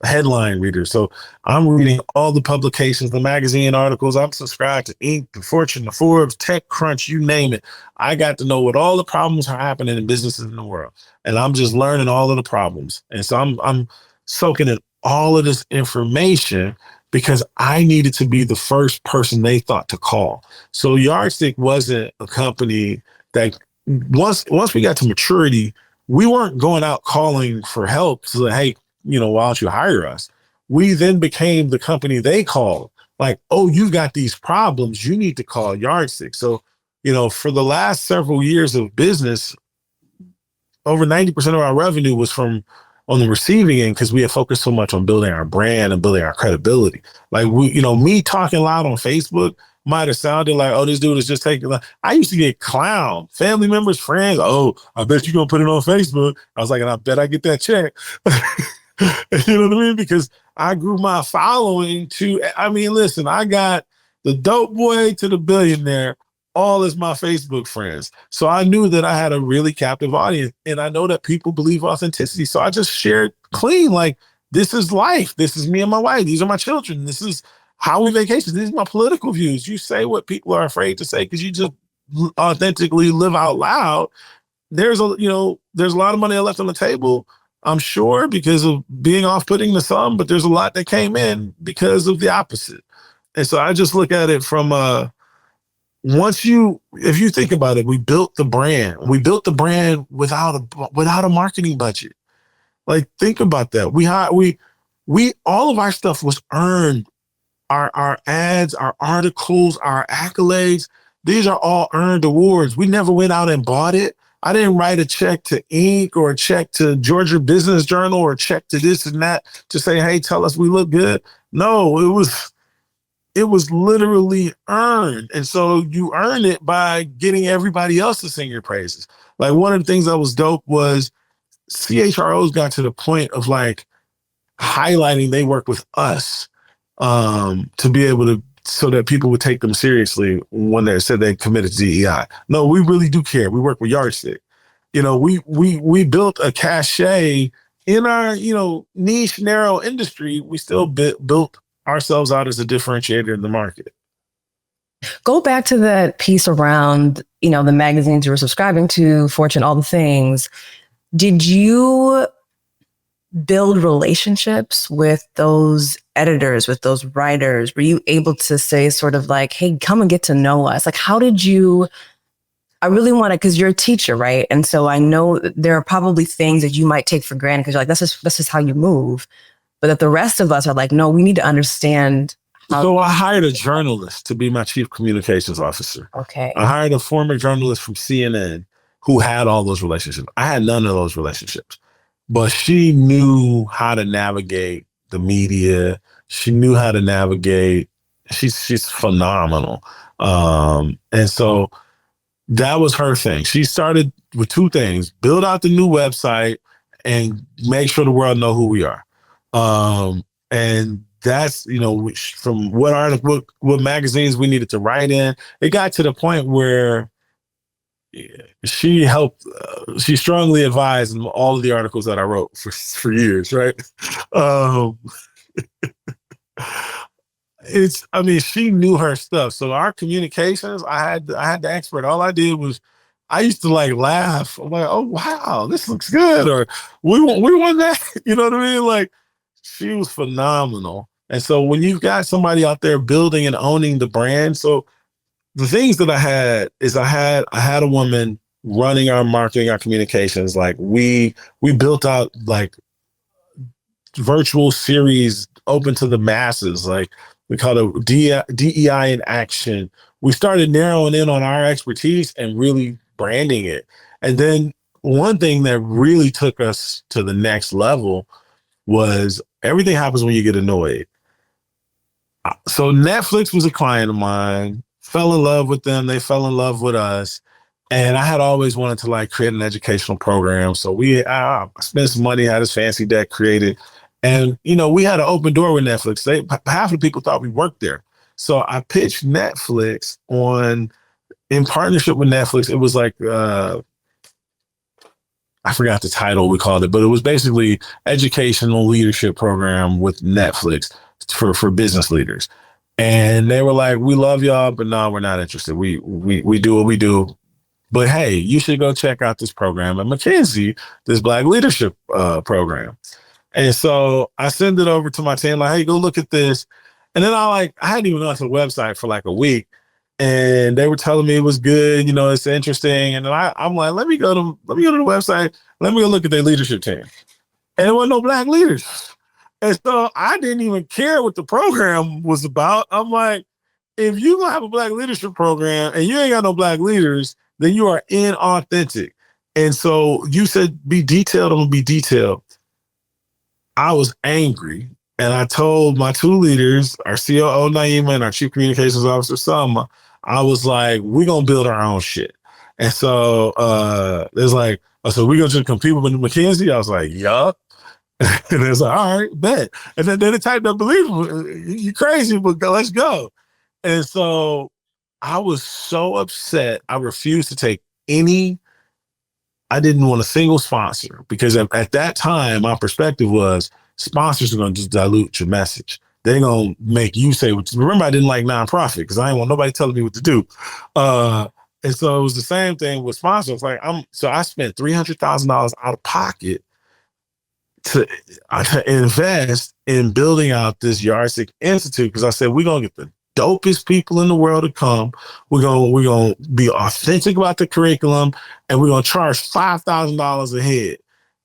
headline reader. So I'm reading all the publications, the magazine articles. I'm subscribed to Inc., the Fortune, the Forbes, TechCrunch, you name it. I got to know what all the problems are happening in businesses in the world, and I'm just learning all of the problems. And so I'm soaking in all of this information because I needed to be the first person they thought to call. So Yardstick wasn't a company that once we got to maturity, we weren't going out calling for help. So, hey, why don't you hire us? We then became the company they called. Like, oh, you've got these problems. You need to call Yardstick. So, for the last several years of business, over 90% of our revenue was from on the receiving end because we had focused so much on building our brand and building our credibility. Like me talking loud on Facebook might have sounded like, oh, this dude is just taking. I used to get clowned, family members, friends. Oh, I bet you're gonna put it on Facebook. I was like, and I bet I get that check. You know what I mean? Because I grew my following to. I mean, listen, I got the dope boy to the billionaire, all as my Facebook friends. So I knew that I had a really captive audience, and I know that people believe authenticity. So I just shared clean, like, this is life. This is me and my wife. These are my children. This is how we vacation. These are my political views. You say what people are afraid to say because you just authentically live out loud. There's a lot of money left on the table, I'm sure, because of being off-putting to some, but there's a lot that came in because of the opposite. And so I just look at it from if you think about it, we built the brand. We built the brand without a marketing budget. Like, think about that. We all of our stuff was earned. Our ads, our articles, our accolades, these are all earned awards. We never went out and bought it. I didn't write a check to Inc. or a check to Georgia Business Journal or a check to this and that to say, hey, tell us we look good. No, it was literally earned. And so you earn it by getting everybody else to sing your praises. Like, one of the things that was dope was CHROs got to the point of like highlighting they work with us to be able to, so that people would take them seriously when they said they committed to DEI. No, we really do care. We work with Yardstick. We built a cachet in our, niche, narrow industry. We still built ourselves out as a differentiator in the market. Go back to that piece around, the magazines you were subscribing to, Fortune, all the things. Did you build relationships with those editors, with those writers? Were you able to say sort of like, hey, come and get to know us? Like, how did you, I really want to, because you're a teacher, right? And so I know there are probably things that you might take for granted because you're like, this is how you move. But that the rest of us are like, no, we need to understand. So I hired a journalist to be my chief communications officer. Okay. I hired a former journalist from CNN who had all those relationships. I had none of those relationships, but she knew how to navigate the media. She knew how to navigate. She's phenomenal. And so that was her thing. She started with two things: build out the new website and make sure the world know who we are. And that's, from what magazines we needed to write in. It got to the point where she helped, she strongly advised in all of the articles that I wrote for years, right? She knew her stuff. So our communications, I had the expert. All I did was, I used to like laugh. I'm like, oh wow, this looks good, or we want that. You know what I mean? Like, she was phenomenal. And so when you've got somebody out there building and owning the brand, so the things that I had is I had a woman running our marketing, our communications. Like, we built out like virtual series open to the masses. Like, we call it DEI in action. We started narrowing in on our expertise and really branding it. And then one thing that really took us to the next level was everything happens when you get annoyed. So Netflix was a client of mine, fell in love with them. They fell in love with us. And I had always wanted to like create an educational program. So I spent some money, had this fancy deck created. And, we had an open door with Netflix. Half of the people thought we worked there. So I pitched Netflix in partnership with Netflix. It was like I forgot the title we called it, but it was basically educational leadership program with Netflix for business leaders. And they were like, we love y'all, but no, we're not interested. We do what we do. But hey, you should go check out this program at McKinsey, this Black leadership program. And so I send it over to my team, like, hey, go look at this. And then I hadn't even gone to the website for like a week. And they were telling me it was good, it's interesting. And then I'm like, let me go to the website. Let me go look at their leadership team. And there wasn't no Black leaders. And so I didn't even care what the program was about. I'm like, if you're going to have a Black leadership program and you ain't got no Black leaders, then you are inauthentic. And so you said, be detailed, I'm going to be detailed. I was angry. And I told my two leaders, our COO, Naima, and our Chief Communications Officer, Selma, I was like, we're going to build our own shit. And so there's like, so we're going to compete with McKinsey? I was like, yup. And it's like, all right, bet. And then they typed up, believe you crazy, but let's go. And so I was so upset. I refused to take I didn't want a single sponsor because at that time, my perspective was sponsors are going to just dilute your message. They're going to make you say, remember, I didn't like nonprofit because I didn't want nobody telling me what to do. And so it was the same thing with sponsors. Like so I spent $300,000 out of pocket to invest in building out this Yardstick Institute because I said, we're going to get the dopest people in the world to come. We're going to be authentic about the curriculum and we're going to charge $5,000 a head.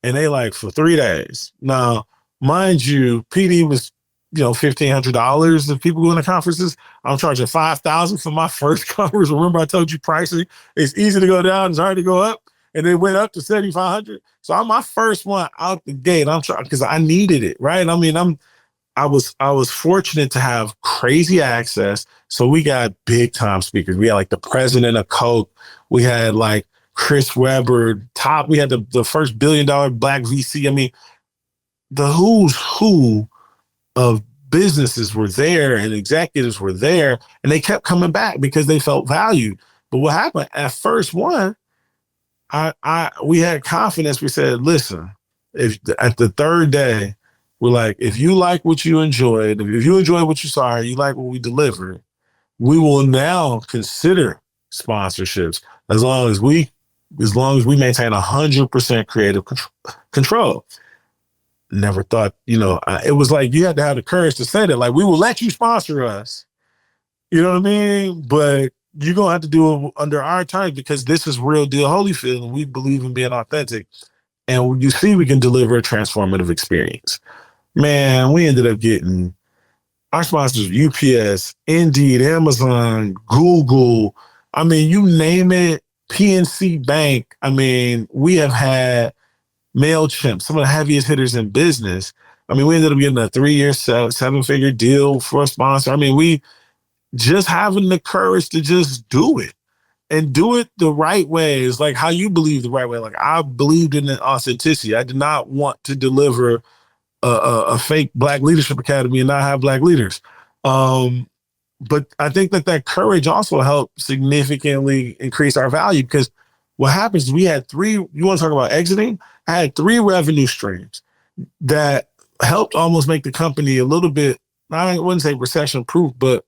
And they like for 3 days. Now, mind you, PD was, $1,500 if people go to conferences. I'm charging $5,000 for my first conference. Remember I told you pricing, it's easy to go down, it's hard to go up. And they went up to $7,500. So I'm my first one out the gate. I'm trying because I needed it, right? I mean, I was fortunate to have crazy access. So we got big time speakers. We had like the president of Coke. We had like Chris Webber, we had the first $1 billion Black VC. I mean, the who's who of businesses were there and executives were there and they kept coming back because they felt valued. But what happened at first one, we had confidence. We said, listen, if at the third day, we're like, if you like what you enjoyed, if you enjoy what you saw, you like what we delivered, we will now consider sponsorships as long as we maintain 100% creative control. Never thought, it was like you had to have the courage to say that, like, we will let you sponsor us. You know what I mean? But you're going to have to do it under our terms because this is real deal Holyfield and we believe in being authentic. And you see, we can deliver a transformative experience. Man, we ended up getting our sponsors, UPS, Indeed, Amazon, Google. I mean, you name it, PNC Bank. I mean, we have had MailChimp, some of the heaviest hitters in business. I mean, we ended up getting a 3-year, 7-figure deal for a sponsor. I mean, we just having the courage to just do it and do it the right way is like how you believe the right way. Like I believed in the authenticity. I did not want to deliver a fake Black Leadership Academy and not have Black leaders. But I think that courage also helped significantly increase our value because what happens is we had you want to talk about exiting? I had 3 revenue streams that helped almost make the company a little bit, I wouldn't say recession proof, but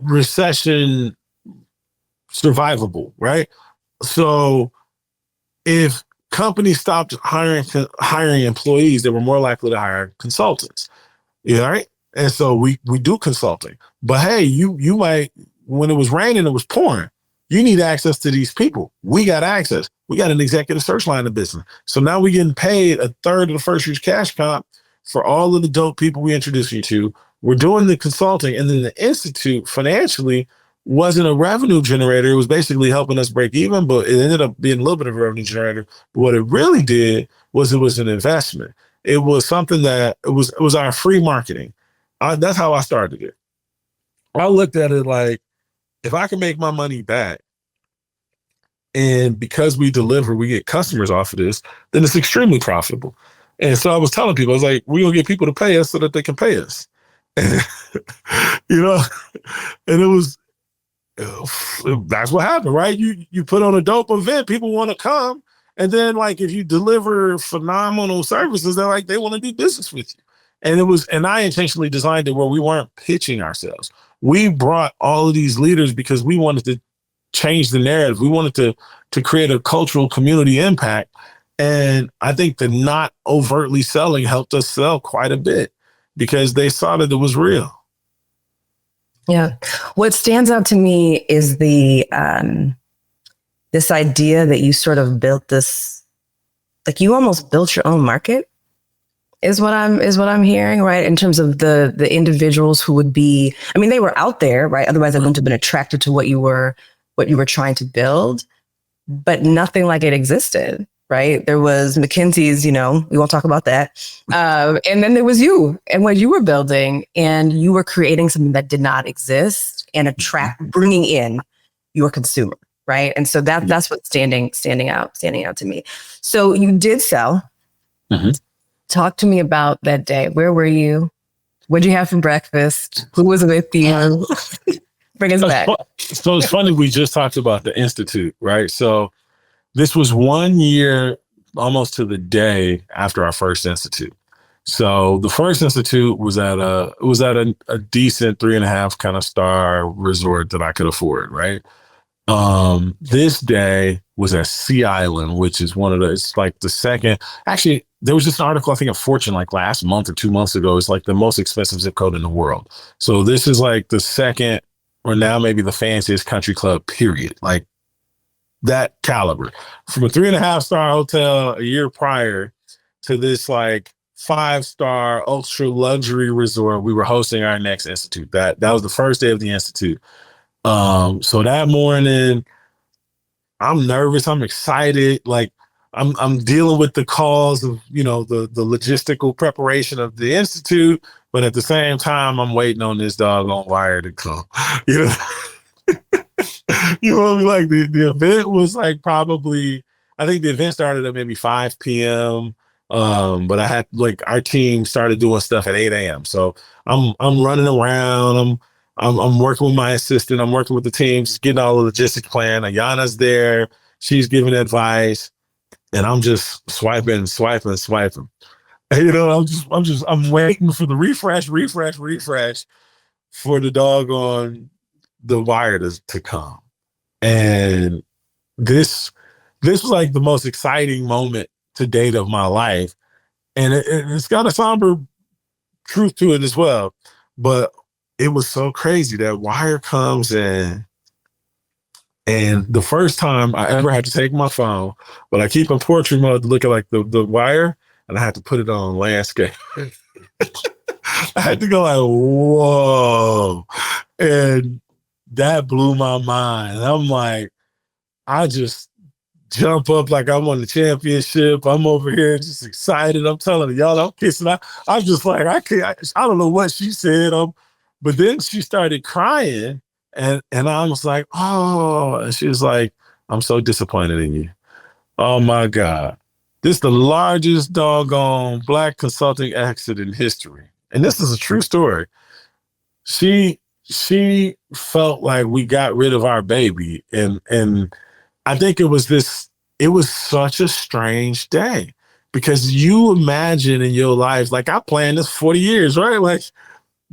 recession survivable, right? So if companies stopped hiring employees, they were more likely to hire consultants. Yeah, right. And so we do consulting. But hey, you might, when it was raining, it was pouring. You need access to these people. We got access. We got an executive search line of business. So now we're getting paid a third of the first year's cash comp for all of the dope people we introduce you to. We're doing the consulting, and then the Institute financially wasn't a revenue generator. It was basically helping us break even, but it ended up being a little bit of a revenue generator. But what it really did was it was an investment. It was something that it was our free marketing. That's how I started it. I looked at it like, if I can make my money back, and because we deliver, we get customers off of this, then it's extremely profitable. And so I was telling people, I was like, we're going to get people to pay us so that they can pay us. And, and it was, that's what happened, right? You put on a dope event, people want to come, And then like, if you deliver phenomenal services, they're like, they want to do business with you. And I intentionally designed it where we weren't pitching ourselves. We brought all of these leaders because we wanted to change the narrative. We wanted to create a cultural community impact. And I think the not overtly selling helped us sell quite a bit because they saw that it was real. Yeah. What stands out to me is the this idea that you sort of built this, like you almost built your own market is what I'm hearing, right? In terms of the individuals who would be, I mean, they were out there, right? Otherwise I wouldn't have been attracted to what you were trying to build, but nothing like it existed. Right. There was McKinsey's, we won't talk about that. And then there was you and what you were building, and you were creating something that did not exist and bringing in your consumer. Right. And so that's what's standing out to me. So you did sell. Mm-hmm. Talk to me about that day. Where were you? What did you have for breakfast? Who was with you? Bring us back. So it's funny. We just talked about the Institute, right? So this was 1 year, almost to the day after our first Institute. So the first Institute was at a decent 3.5 kind of star resort that I could afford, right? This day was at Sea Island, which is it's like the second. Actually, there was just an article, I think, in Fortune, like last month or 2 months ago. It's like the most expensive zip code in the world. So this is like the second, or now maybe the fanciest country club, period. Like that caliber. From a 3.5 star hotel a year prior to this like 5-star ultra luxury resort, we were hosting our next Institute. That was the first day of the Institute. So that morning, I'm nervous. I'm excited. Like I'm dealing with the calls of, the logistical preparation of the Institute, but at the same time, I'm waiting on this doggone wire to come. Like the event was like probably, I think the event started at maybe 5 p.m. But I had like our team started doing stuff at 8 a.m. So I'm running around. I'm working with my assistant. I'm working with the team, just getting all the logistics plan. Ayana's there. She's giving advice. And I'm just swiping. And, I'm waiting for the refresh for the doggone the wire to come. And this was like the most exciting moment to date of my life. And it's got a somber truth to it as well. But it was so crazy. That wire comes in. And the first time I ever had to take my phone, but I keep in portrait mode to look at like the wire, and I had to put it on landscape. I had to go like, whoa. And that blew my mind. I'm like, I just jump up like I won the championship. I'm over here just excited. I'm telling y'all, I'm kissing. I'm just like, I don't know what she said. But then she started crying. And I was like, oh, and she was like, I'm so disappointed in you. Oh my God. This is the largest doggone Black consulting exit in history. And this is a true story. She felt like we got rid of our baby. And I think it was such a strange day, because you imagine in your life, like I planned this 40 years, right? Like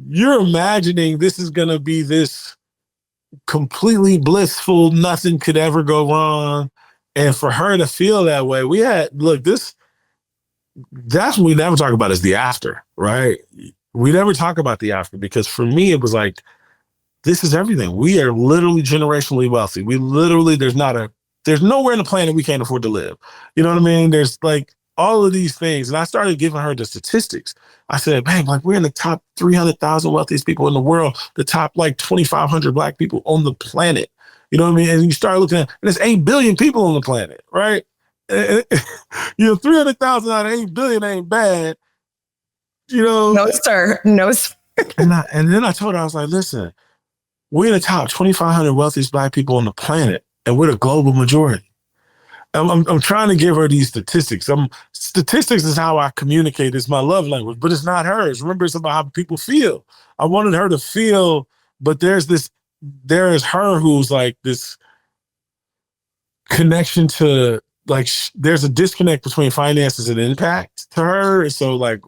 you're imagining this is going to be this completely blissful, nothing could ever go wrong. And for her to feel that way, that's what we never talk about, is the after, right? We never talk about the after, because for me, it was like, this is everything. We are literally generationally wealthy. There's nowhere on the planet we can't afford to live. You know what I mean? There's like all of these things. And I started giving her the statistics. I said, babe, like we're in the top 300,000 wealthiest people in the world, the top like 2,500 Black people on the planet. You know what I mean? And you start looking at, and there's 8 billion people on the planet, right? 300,000 out of 8 billion ain't bad. No, sir. No, sir. And then I told her, I was like, listen, we're in the top 2,500 wealthiest Black people on the planet, and we're the global majority. I'm trying to give her these statistics. Statistics is how I communicate. It's my love language, but it's not hers. Remember, it's about how people feel. I wanted her to feel, but there is her who's like this connection to like there's a disconnect between finances and impact to her. So like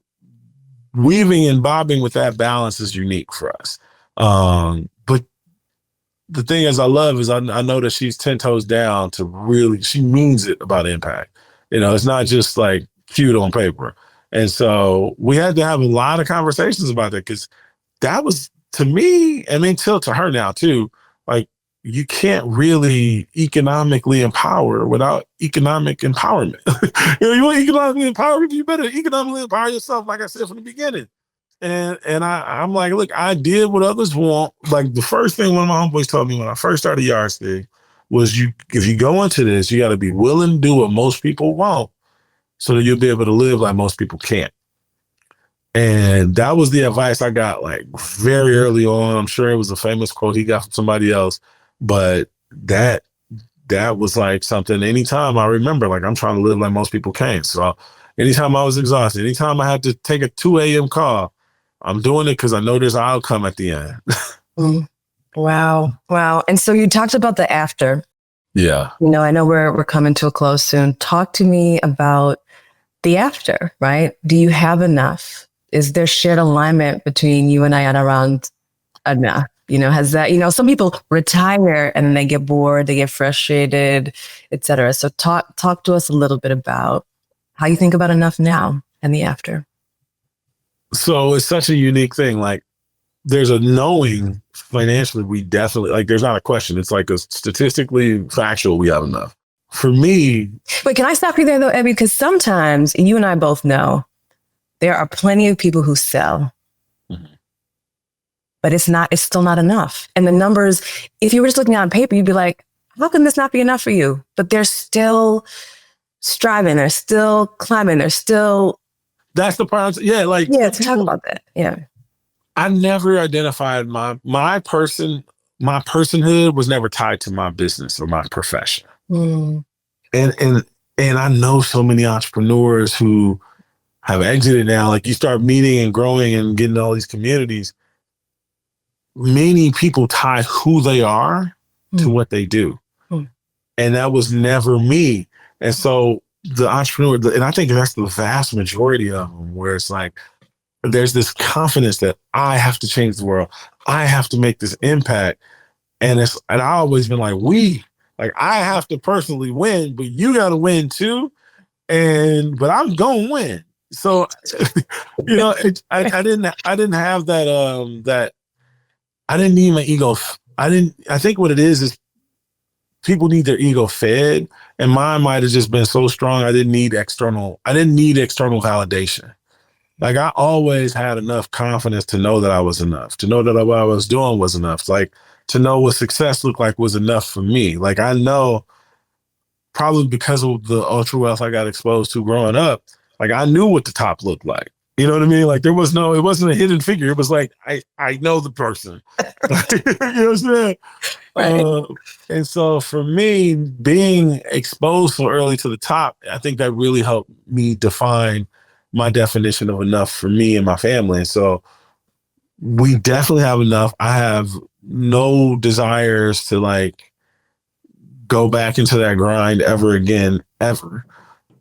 weaving and bobbing with that balance is unique for us. But the thing is, I love is I know that she's 10 toes down to really, she means it about impact. It's not just like cute on paper. And so we had to have a lot of conversations about that, because that was, to me, I mean, to her now too, like, you can't really economically empower without economic empowerment. You want economically empowerment, you better economically empower yourself, like I said from the beginning. And I'm like, look, I did what others want. Like the first thing one of my homeboys told me when I first started Yardstick was, if you go into this, you got to be willing to do what most people won't, so that you'll be able to live like most people can't. And that was the advice I got like very early on. I'm sure it was a famous quote he got from somebody else, but that was like something, anytime I remember, like I'm trying to live like most people can't. So anytime I was exhausted, anytime I had to take a 2 a.m. call, I'm doing it because I know there's an outcome at the end. Wow. And so you talked about the after. Yeah. I know we're coming to a close soon. Talk to me about the after, right? Do you have enough? Is there shared alignment between you and I around enough? Has that, some people retire and then they get bored, they get frustrated, et cetera. So talk to us a little bit about how you think about enough now and the after. So it's such a unique thing. Like there's a knowing financially, we definitely, like, there's not a question. It's like a statistically factual, we have enough. For me. Wait, can I stop you there though, Ebbie? Because sometimes, and you and I both know, there are plenty of people who sell, but it's still not enough. And the numbers, if you were just looking on paper, you'd be like, how can this not be enough for you? But they're still striving. They're still climbing. They're still. That's the part. Yeah. Like, yeah, talk about that. Yeah. I never identified my personhood was never tied to my business or my profession. And I know so many entrepreneurs who have exited now. Like you start meeting and growing and getting all these communities. Many people tie who they are to what they do. And that was never me. And so the entrepreneur, and I think that's the vast majority of them, where it's like, there's this confidence that I have to change the world. I have to make this impact. And I've always been like, I have to personally win, but you got to win too. But I'm going to win. So, I didn't have that, I didn't need my ego. I think what it is people need their ego fed, and mine might've just been so strong. I didn't need external validation. Like I always had enough confidence to know that I was enough, to know that what I was doing was enough. Like to know what success looked like was enough for me. Like I know, probably because of the ultra wealth I got exposed to growing up, like I knew what the top looked like. You know what I mean? Like it wasn't a hidden figure. It was like, I know the person. You know what I'm saying? Right. And so for me, being exposed so early to the top, I think that really helped me define my definition of enough for me and my family. And so we definitely have enough. I have no desires to like go back into that grind ever again, ever.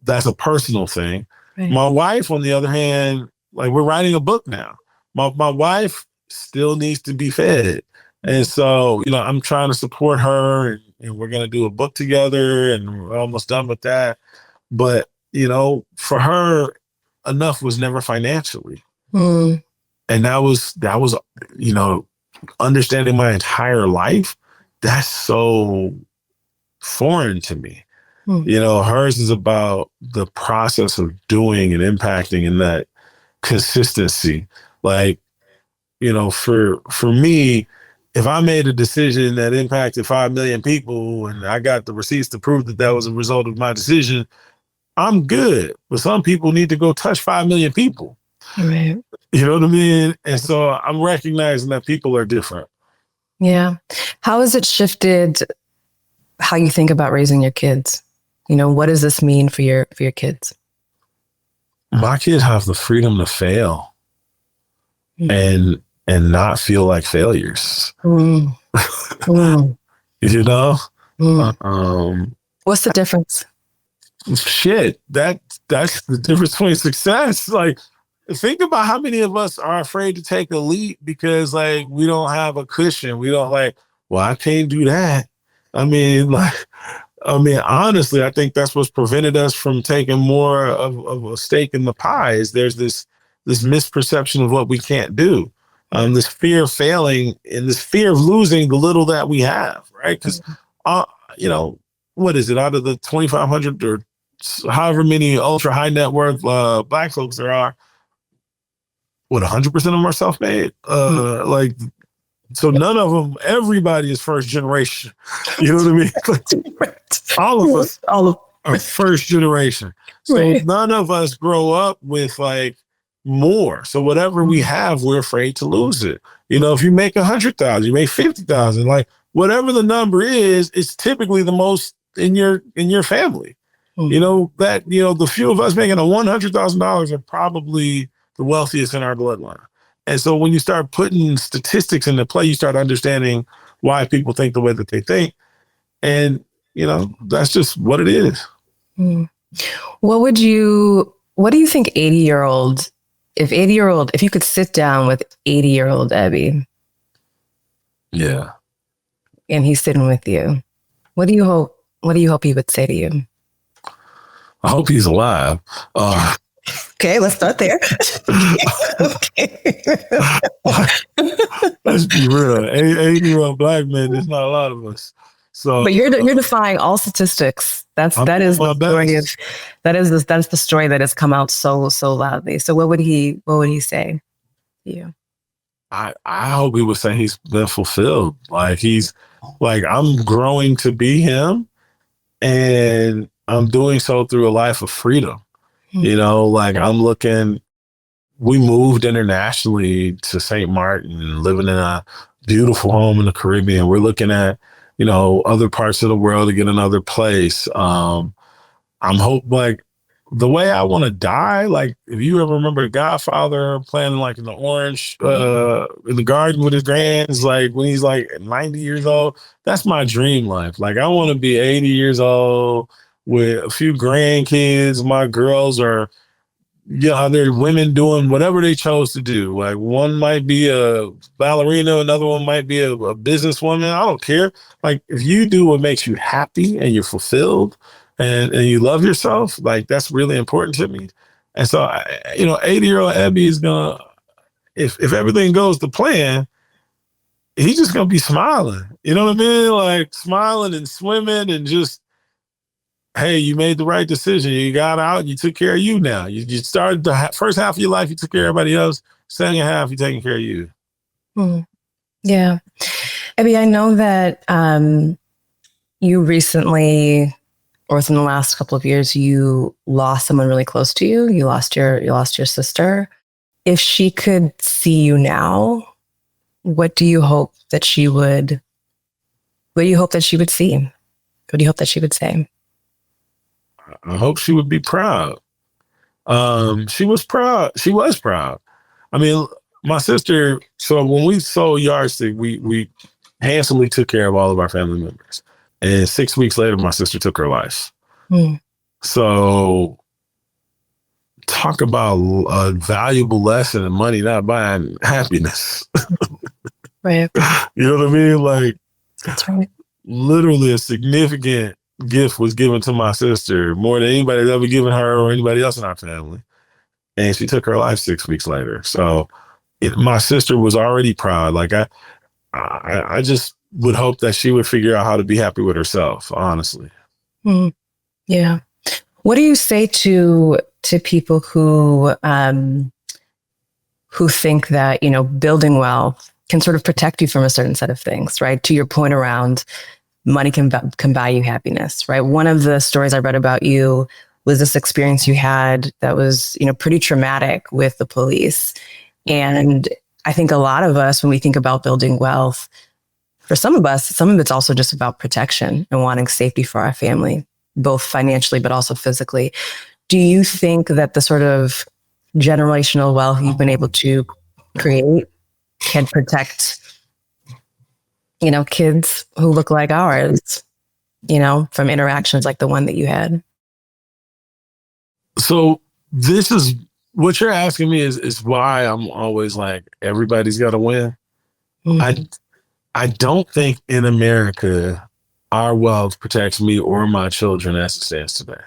That's a personal thing. Right. My wife, on the other hand, like we're writing a book now. My wife still needs to be fed. And so, I'm trying to support her and we're going to do a book together and we're almost done with that. But, for her, enough was never financially. And that was, understanding my entire life. That's so foreign to me. Hers is about the process of doing and impacting and that consistency. Like, for me, if I made a decision that impacted 5 million people and I got the receipts to prove that was a result of my decision, I'm good. But some people need to go touch 5 million people. Right. You know what I mean? And so I'm recognizing that people are different. Yeah. How has it shifted how you think about raising your kids? What does this mean for your kids? My kids have the freedom to fail and not feel like failures. What's the difference? shit, that's the difference between success. Like, think about how many of us are afraid to take a leap because like we don't have a cushion. We don't like, well, I can't do that. I mean, like, honestly, I think that's what's prevented us from taking more of a stake in the pie. Is there's this misperception of what we can't do, this fear of failing and this fear of losing the little that we have, right? Because, you know, what is it out of the 2,500 or however many ultra high net worth Black folks there are? What 100% of them are self-made? Like, so none of them. Everybody is first generation. You know what I mean? Like, all of us are first generation. So none of us grow up with like more. So whatever we have, we're afraid to lose it. You know, if you make 100,000, you make 50,000, like whatever the number is, it's typically the most in your family. You know, that, you know, the few of us making $100,000 are probably the wealthiest in our bloodline. And so when you start putting statistics into play, you start understanding why people think the way that they think. And, you know, that's just what it is. What do you think if you could sit down with 80-year-old Ebbie? Yeah. And he's sitting with you. What do you hope he would say to you? I hope he's alive. Okay, let's start there. Okay. Let's be real. 80-year-old Black men, there's not a lot of us. So, but you're defying all statistics. That's the story that has come out so loudly. So what would he say to you? I hope he would say he's been fulfilled. Like I'm growing to be him, and I'm doing so through a life of freedom. You know, like we moved internationally to St. Martin, living in a beautiful home in the Caribbean. We're looking at, you know, other parts of the world to get another place. I'm like the way I want to die. Like if you ever remember The Godfather playing like in the orange, in the garden with his grands, like when he's like 90 years old, that's my dream life. Like I want to be 80 years old with a few grandkids. My girls are, they're women doing whatever they chose to do. Like one might be a ballerina, another one might be a businesswoman. I don't care. Like if you do what makes you happy and you're fulfilled and you love yourself, like that's really important to me. And so, 80-year-old Ebbie is gonna, if everything goes to plan, he's just gonna be smiling. You know what I mean? Like smiling and swimming and just, hey, you made the right decision. You got out and you took care of you now. You started the first half of your life, you took care of everybody else. Second half, you're taking care of you. Yeah. Ebbie, I know that you recently, or within the last couple of years, you lost someone really close to you. You lost your sister. If she could see you now, what do you hope that she would see? What do you hope that she would say? I hope she would be proud. She was proud. I mean, my sister, so when we sold Yardstick, we handsomely took care of all of our family members. And 6 weeks later, my sister took her life. So talk about a valuable lesson in money not buying happiness. Right. You know what I mean? Like, that's right. Literally a significant gift was given to my sister, more than anybody had ever given her or anybody else in our family. And she took her life 6 weeks later. So my sister was already proud. Like I just would hope that she would figure out how to be happy with herself, honestly. Yeah. What do you say to people who think that, building wealth can sort of protect you from a certain set of things, right? To your point around money can buy you happiness, right? One of the stories I read about you was this experience you had that was, pretty traumatic with the police. And I think a lot of us, when we think about building wealth, for some of it's also just about protection and wanting safety for our family, both financially, but also physically. Do you think that the sort of generational wealth you've been able to create can protect, kids who look like ours, from interactions like the one that you had? So this is what you're asking me is why I'm always like, everybody's got to win. Mm-hmm. I don't think in America our wealth protects me or my children as it stands today.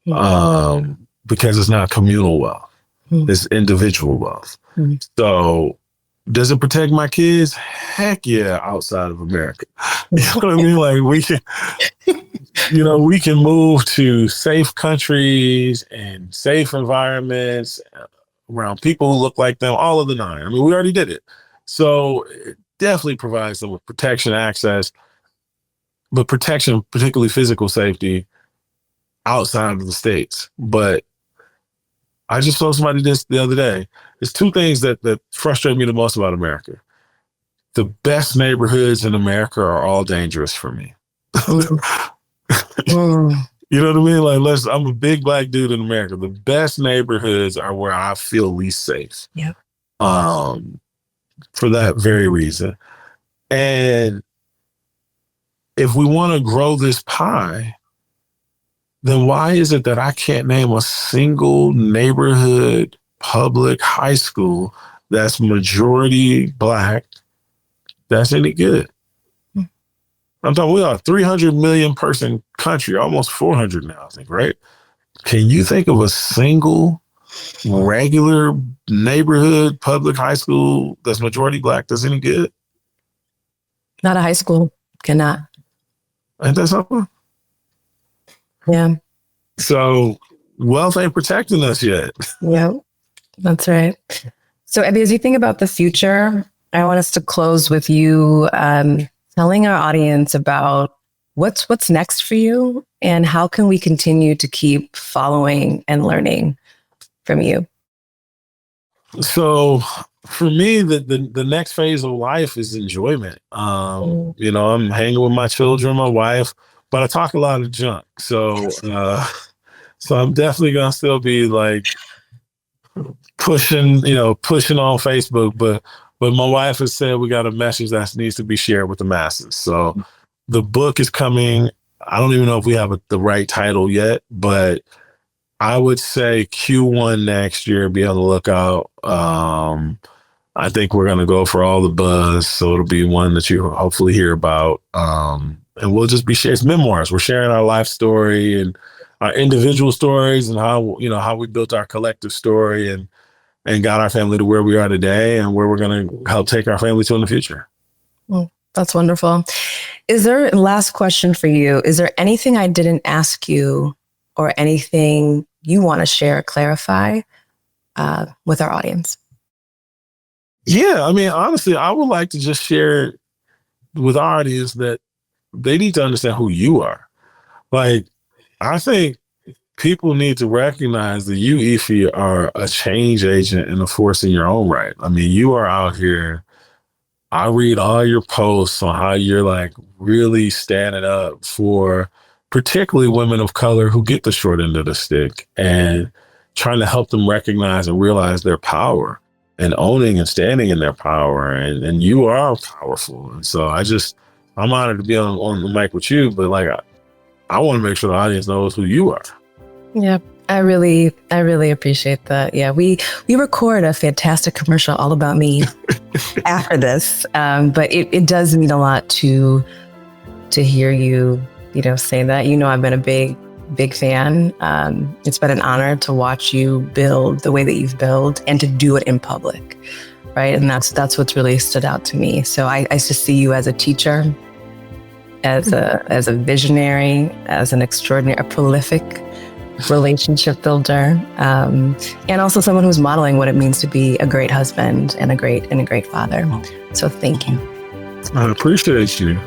Because it's not communal wealth. It's individual wealth. So does it protect my kids? Heck yeah, outside of America. You know what I mean? Like we can move to safe countries and safe environments around people who look like them, all of the nine. I mean, we already did it. So it definitely provides them with protection, access, but protection, particularly physical safety, outside of the States. But I just told somebody this the other day. There's two things that frustrate me the most about America. The best neighborhoods in America are all dangerous for me. You know what I mean? Like, I'm a big Black dude in America. The best neighborhoods are where I feel least safe. Yeah. For that very reason. And if we want to grow this pie, then why is it that I can't name a single neighborhood public high school that's majority Black that's any good? I'm talking, we are a 300 million person country, almost 400 now, I think, right? Can you think of a single regular neighborhood public high school that's majority Black that's any good? Not a high school. Cannot. Ain't that something? Yeah. So wealth ain't protecting us yet. Yeah, that's right. So Ebbie, as you think about the future, I want us to close with you telling our audience about what's next for you and how can we continue to keep following and learning from you. So for me, the next phase of life is enjoyment. I'm hanging with my children, my wife, but I talk a lot of junk. So I'm definitely gonna still be like pushing on Facebook, but my wife has said we got a message that needs to be shared with the masses. So the book is coming. I don't even know if we have the right title yet, but I would say Q1 next year, be on the lookout. I think we're going to go for all the buzz. So it'll be one that you hopefully hear about. And we'll just be sharing. It's memoirs. We're sharing our life story and our individual stories and how we built our collective story and got our family to where we are today and where we're going to help take our family to in the future. Well, that's wonderful. Last question for you. Is there anything I didn't ask you or anything you want to share or clarify with our audience? Yeah, I mean, honestly, I would like to just share with our audience that they need to understand who you are. Like, I think people need to recognize that you, Ify, are a change agent and a force in your own right. I mean, you are out here. I read all your posts on how you're like really standing up for particularly women of color who get the short end of the stick and trying to help them recognize and realize their power and owning and standing in their power. And you are powerful. And so I'm honored to be on the mic with you, but like, I want to make sure the audience knows who you are. Yeah, I really appreciate that. Yeah, we record a fantastic commercial all about me after this, but it does mean a lot to hear you, say that. I've been a big fan. It's been an honor to watch you build the way that you've built and to do it in public, right? And that's what's really stood out to me. So I just see you as a teacher, as a visionary, as an extraordinary, a prolific relationship builder, and also someone who's modeling what it means to be a great husband and a great father. So thank you. I appreciate you.